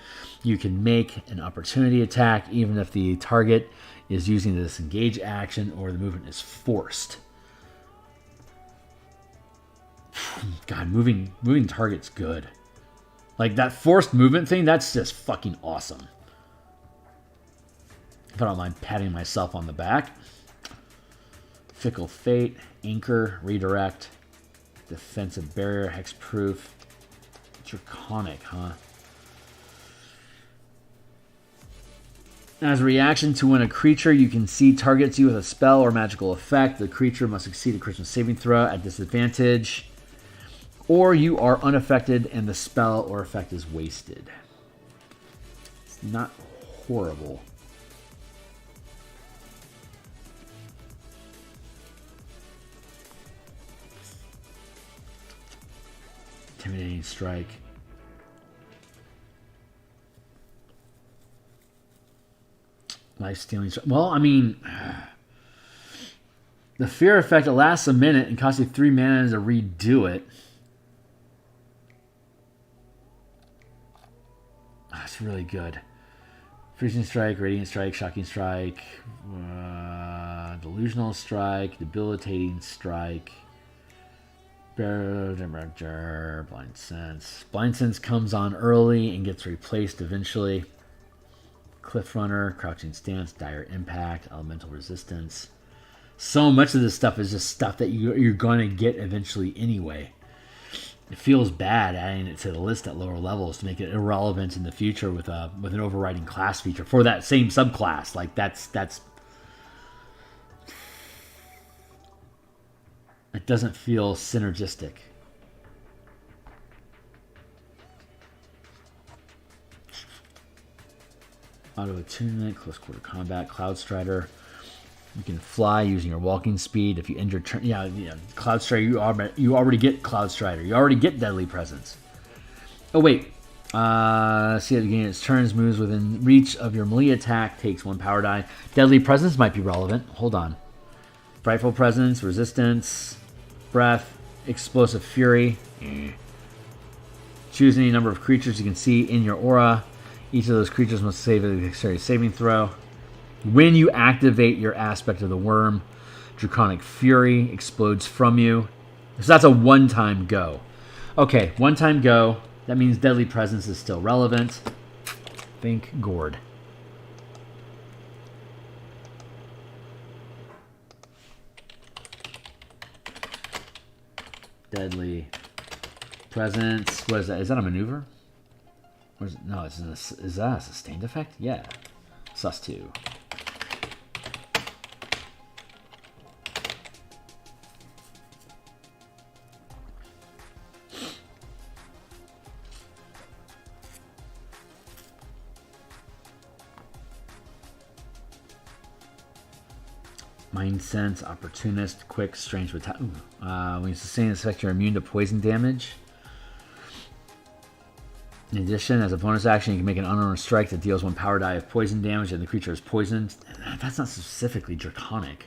You can make an opportunity attack even if the target is using the disengage action or the movement is forced. God, moving target's good. Like that forced movement thing, that's just fucking awesome. If I don't mind patting myself on the back. Fickle Fate, Anchor, Redirect, Defensive Barrier, Hexproof, Draconic, huh? As a reaction to when a creature you can see targets you with a spell or magical effect, the creature must succeed a Christian saving throw at disadvantage, or you are unaffected and the spell or effect is wasted. It's not horrible. Intimidating Strike. Life Stealing Strike. Well, I mean, the fear effect, it lasts a minute and costs you 3 mana to redo it. That's really good. Freezing Strike, Radiant Strike, Shocking Strike, Delusional Strike, Debilitating Strike, Blind Sense. Blind Sense comes on early and gets replaced eventually. Cliff Runner, Crouching Stance, Dire Impact, Elemental Resistance. So much of this stuff is just stuff that you're going to get eventually anyway. It feels bad adding it to the list at lower levels to make it irrelevant in the future with an overriding class feature for that same subclass. Like that's it doesn't feel synergistic. Auto attunement, close quarter combat, Cloud Strider. You can fly using your walking speed. If you end your turn, yeah, Cloud Strider. You already get Cloud Strider. You already get Deadly Presence. Oh wait, see at the beginning of its turns, moves within reach of your melee attack, takes 1 power die. Deadly Presence might be relevant. Hold on. Frightful Presence, Resistance, Breath, Explosive Fury. Choose any number of creatures you can see in your aura. Each of those creatures must save a dexterity saving throw. When you activate your aspect of the worm, Draconic Fury explodes from you. So that's a one-time go. Okay, one-time go. That means Deadly Presence is still relevant. Thank Gord. Deadly Presence. What is that? Is that a maneuver? What is it? No, is that a sustained effect? Yeah. +2. Mind Sense, Opportunist, Quick, Strange with when you sustain this effect, you're immune to poison damage. In addition, as a bonus action, you can make an unarmed strike that deals 1 power die of poison damage and the creature is poisoned. That's not specifically draconic.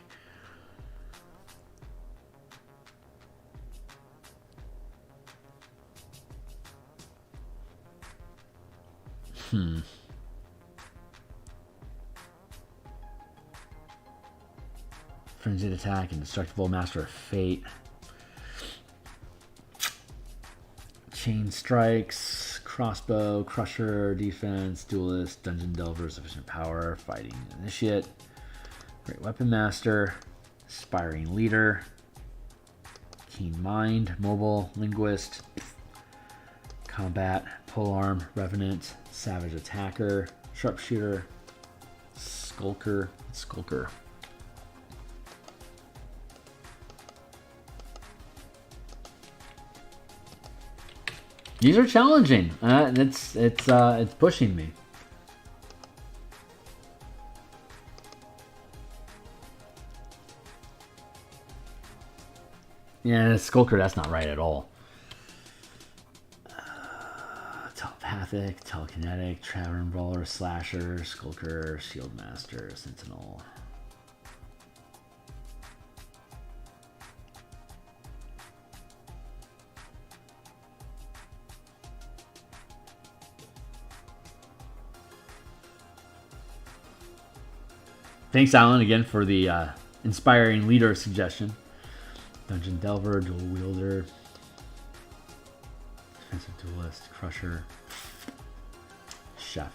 Frenzied attack, indestructible, master of fate. Chain strikes, crossbow, crusher, defense, duelist, dungeon delver, sufficient power, fighting initiate, great weapon master, aspiring leader, keen mind, mobile, linguist, combat, polearm, revenant, savage attacker, sharpshooter, skulker. These are challenging. It's pushing me. Yeah, Skulker, that's not right at all. Telepathic, telekinetic, tavern brawler, slasher, Skulker, shield master, sentinel. Thanks, Alan, again for the inspiring leader suggestion. Dungeon Delver, Dual Wielder, Defensive Duelist, Crusher, Chef.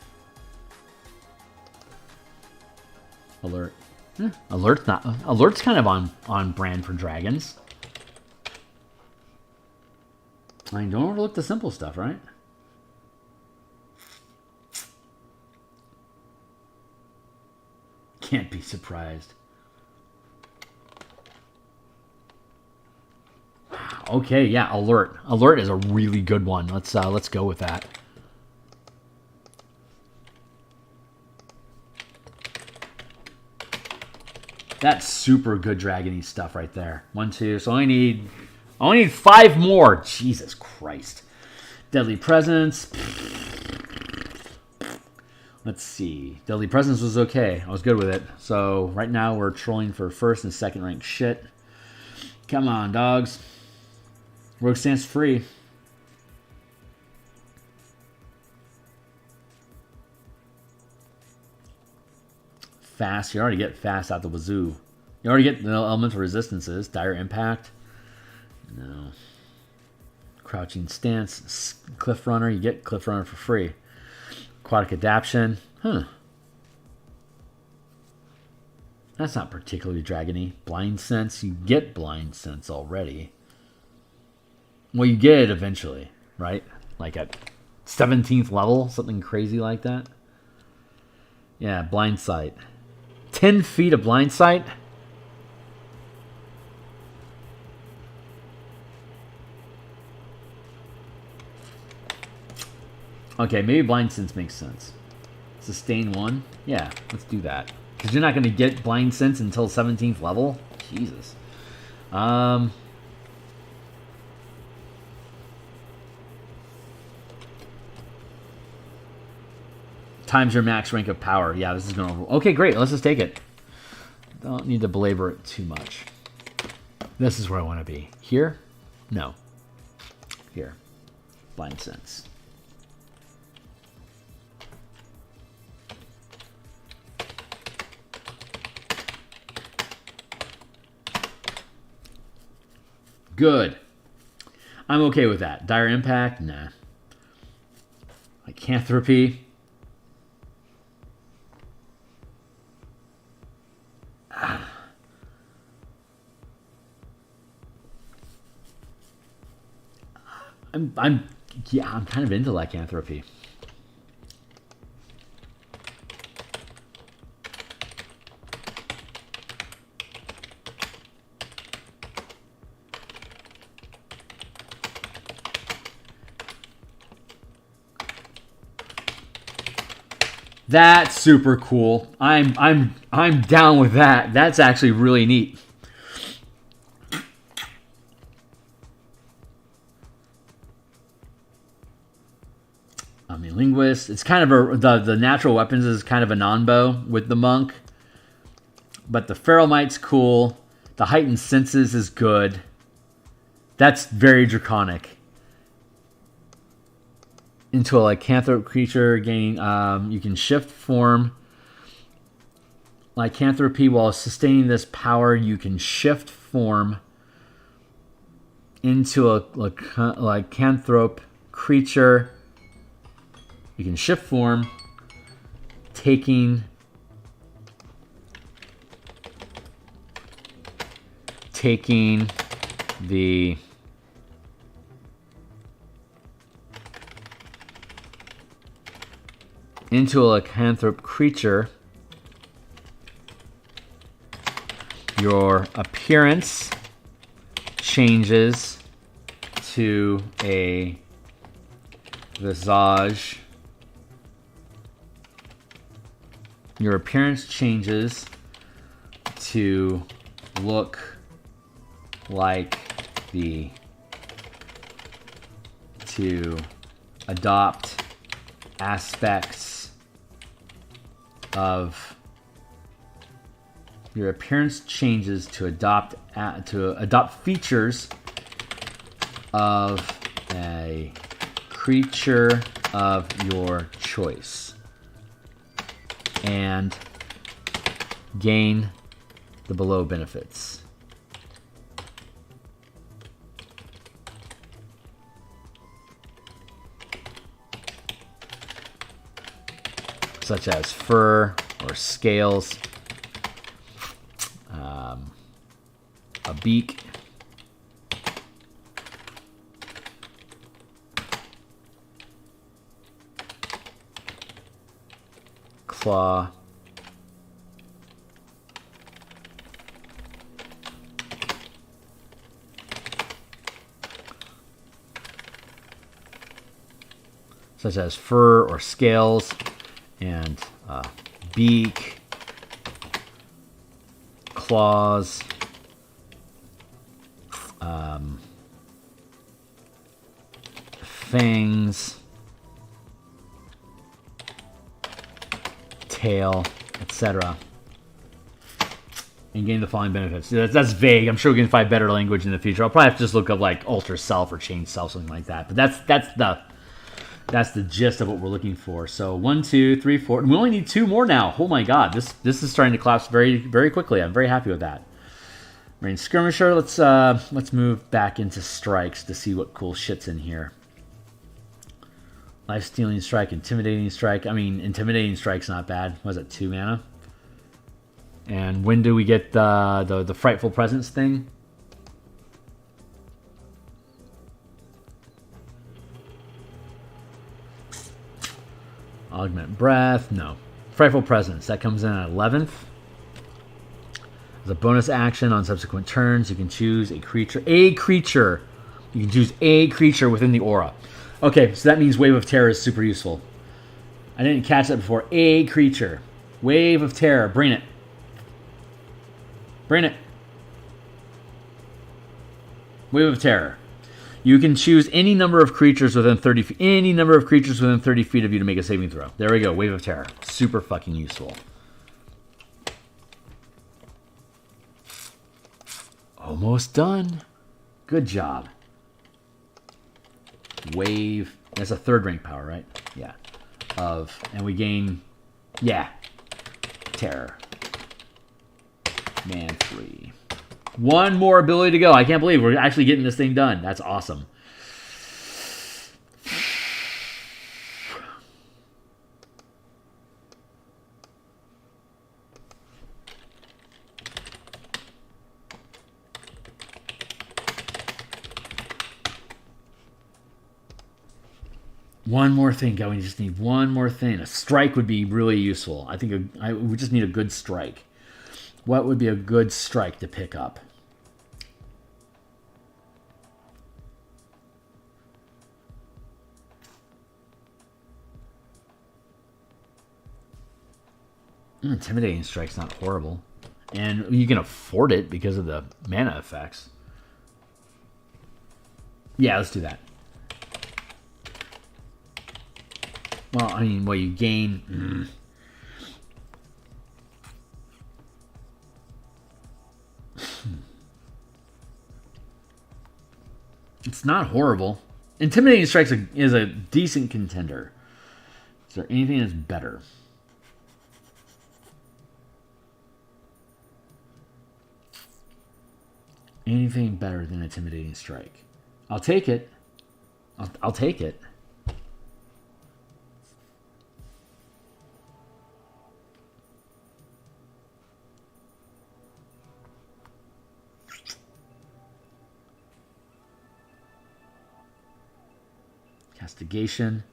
Alert. Alert's kind of on brand for dragons. I mean, don't overlook the simple stuff, right? Can't be surprised. Okay, yeah, alert. Alert is a really good one. Let's go with that. That's super good dragony stuff right there. 1, 2. So I only need 5 more. Jesus Christ. Deadly Presence. Let's see. Deadly Presence was okay. I was good with it. So right now we're trolling for first and second rank shit. Come on, dogs. Rogue Stance free. Fast. You already get fast out the wazoo. You already get the elemental resistances. Dire Impact. No. Crouching Stance. Cliff Runner. You get Cliff Runner for free. Aquatic Adaption. That's not particularly dragony. Blind Sense. You get Blind Sense already. Well, you get it eventually, right? Like at 17th level, something crazy like that. Yeah, Blind Sight. 10 feet of Blind Sight. Okay, maybe Blind Sense makes sense. Sustain 1? Yeah, let's do that. Because you're not going to get Blind Sense until 17th level? Jesus. Times your max rank of power. Yeah, this is going to... Okay, great. Let's just take it. Don't need to belabor it too much. This is where I want to be. Here? No. Here. Blind Sense. Good. I'm okay with that. Dire Impact? Nah. Lycanthropy? I'm kind of into lycanthropy. That's super cool. I'm down with that. That's actually really neat. I mean, linguist. It's kind of the natural weapons is kind of a non-bow with the monk. But the feral might's cool. The heightened senses is good. That's very draconic. Into a lycanthrope creature, gaining you can shift form. Lycanthropy, while sustaining this power, you can shift form into a lycanthrope creature. You can shift form, taking the into a lycanthrope creature. Your appearance changes to a visage. Your appearance changes to look like to adopt aspects of your appearance changes to adopt features of a creature of your choice and gain the below benefits. Such as fur or scales, a beak, claw, such as fur or scales, and beak, claws, fangs, tail, etc. And gain the following benefits. That's vague. I'm sure we can find better language in the future. I'll probably have to just look up like alter self or change self, something like that. But that's the gist of what we're looking for. So 1, 2, 3, 4. And we only need 2 more now. Oh my god, this is starting to collapse very, very quickly. I'm very happy with that. Range skirmisher. Let's move back into strikes to see what cool shit's in here. Life stealing strike, intimidating strike. I mean, intimidating strike's not bad. Was it 2 mana? And when do we get the frightful presence thing? Augment breath. No. Frightful presence. That comes in at 11th. As a bonus action on subsequent turns, you can choose a creature. You can choose a creature within the aura. Okay, so that means Wave of Terror is super useful. I didn't catch that before. A creature. Wave of Terror. Bring it. Bring it. Wave of Terror. You can choose any number of creatures within 30 feet. Any number of creatures within 30 feet of you to make a saving throw. There we go. Wave of Terror. Super fucking useful. Almost done. Good job. Wave. That's a 3rd rank power, right? Yeah. And we gain, Terror. Man 3. 1 more ability to go. I can't believe we're actually getting this thing done. That's awesome. One more thing, guy. We just need one more thing. A strike would be really useful. I think we just need a good strike. What would be a good strike to pick up? Intimidating strike's not horrible. And you can afford it because of the mana effects. Yeah, let's do that. Well, I mean, you gain... It's not horrible. Intimidating Strike is a decent contender. Is there anything that's better? Anything better than Intimidating Strike? I'll take it. I'll take it. Castigation.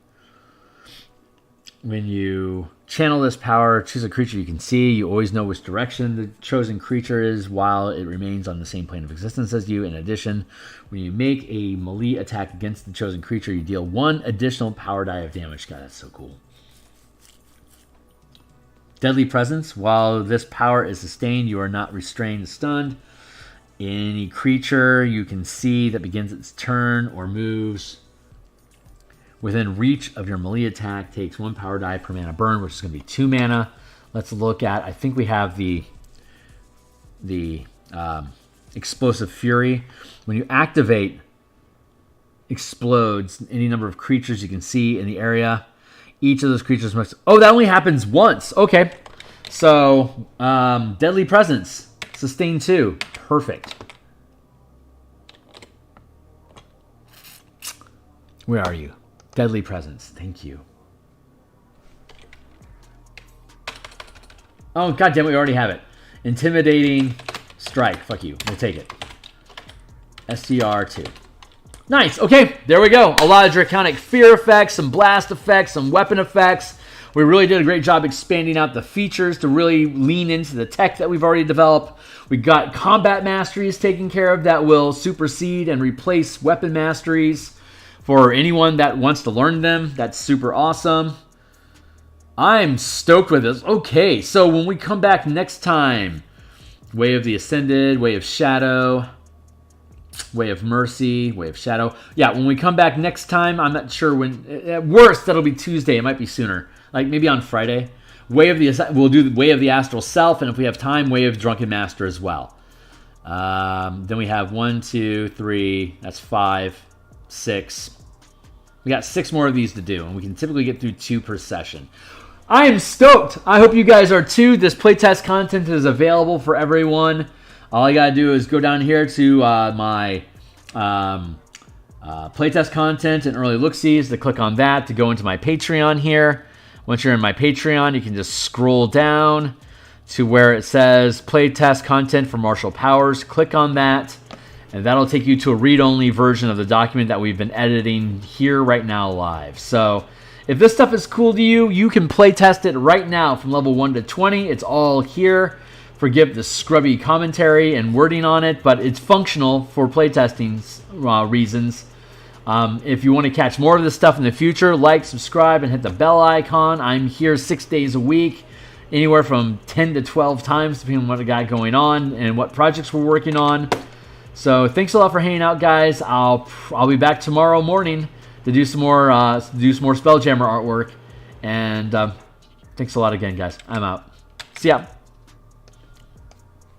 When you channel this power, choose a creature you can see. You always know which direction the chosen creature is while it remains on the same plane of existence as you. In addition, when you make a melee attack against the chosen creature, you deal 1 additional power die of damage. God, that's so cool. Deadly Presence. While this power is sustained, you are not restrained or stunned. Any creature you can see that begins its turn or moves within reach of your melee attack takes 1 power die per mana burn, which is going to be 2 mana. Let's look at, I think we have the Explosive Fury. When you activate Explodes any number of creatures you can see in the area, each of those creatures must... Oh, that only happens once. Okay. So, Deadly Presence. Sustain 2. Perfect. Where are you? Deadly Presence. Thank you. Oh, goddamn, we already have it. Intimidating Strike. Fuck you. We'll take it. STR2. Nice. Okay, there we go. A lot of Draconic Fear effects, some blast effects, some weapon effects. We really did a great job expanding out the features to really lean into the tech that we've already developed. We got combat masteries taken care of that will supersede and replace weapon masteries. For anyone that wants to learn them, that's super awesome. I'm stoked with this. Okay, so when we come back next time, Way of the Ascended, Way of Shadow, Way of Mercy, Way of Shadow. Yeah, when we come back next time, I'm not sure when. At worst, that'll be Tuesday. It might be sooner. Like maybe on Friday. We'll do the Way of the Astral Self, and if we have time, Way of Drunken Master as well. Then we have 1, 2, 3. That's 5. 6. We got 6 more of these to do, and we can typically get through 2 per session. I am stoked. I hope you guys are too. This playtest content is available for everyone. All I gotta do is go down here to my playtest content and early look-sees to click on that to go into my Patreon here. Once you're in my Patreon, you can just scroll down to where it says playtest content for Martial Powers. Click on that. And that'll take you to a read-only version of the document that we've been editing here right now live. So if this stuff is cool to you, you can play test it right now from level 1 to 20. It's all here. Forgive the scrubby commentary and wording on it, but it's functional for playtesting reasons. If you want to catch more of this stuff in the future, like, subscribe, and hit the bell icon. I'm here 6 days a week, anywhere from 10 to 12 times, depending on what I got going on and what projects we're working on. So thanks a lot for hanging out, guys. I'll be back tomorrow morning to do some more Spelljammer artwork. And thanks a lot again, guys. I'm out. See ya.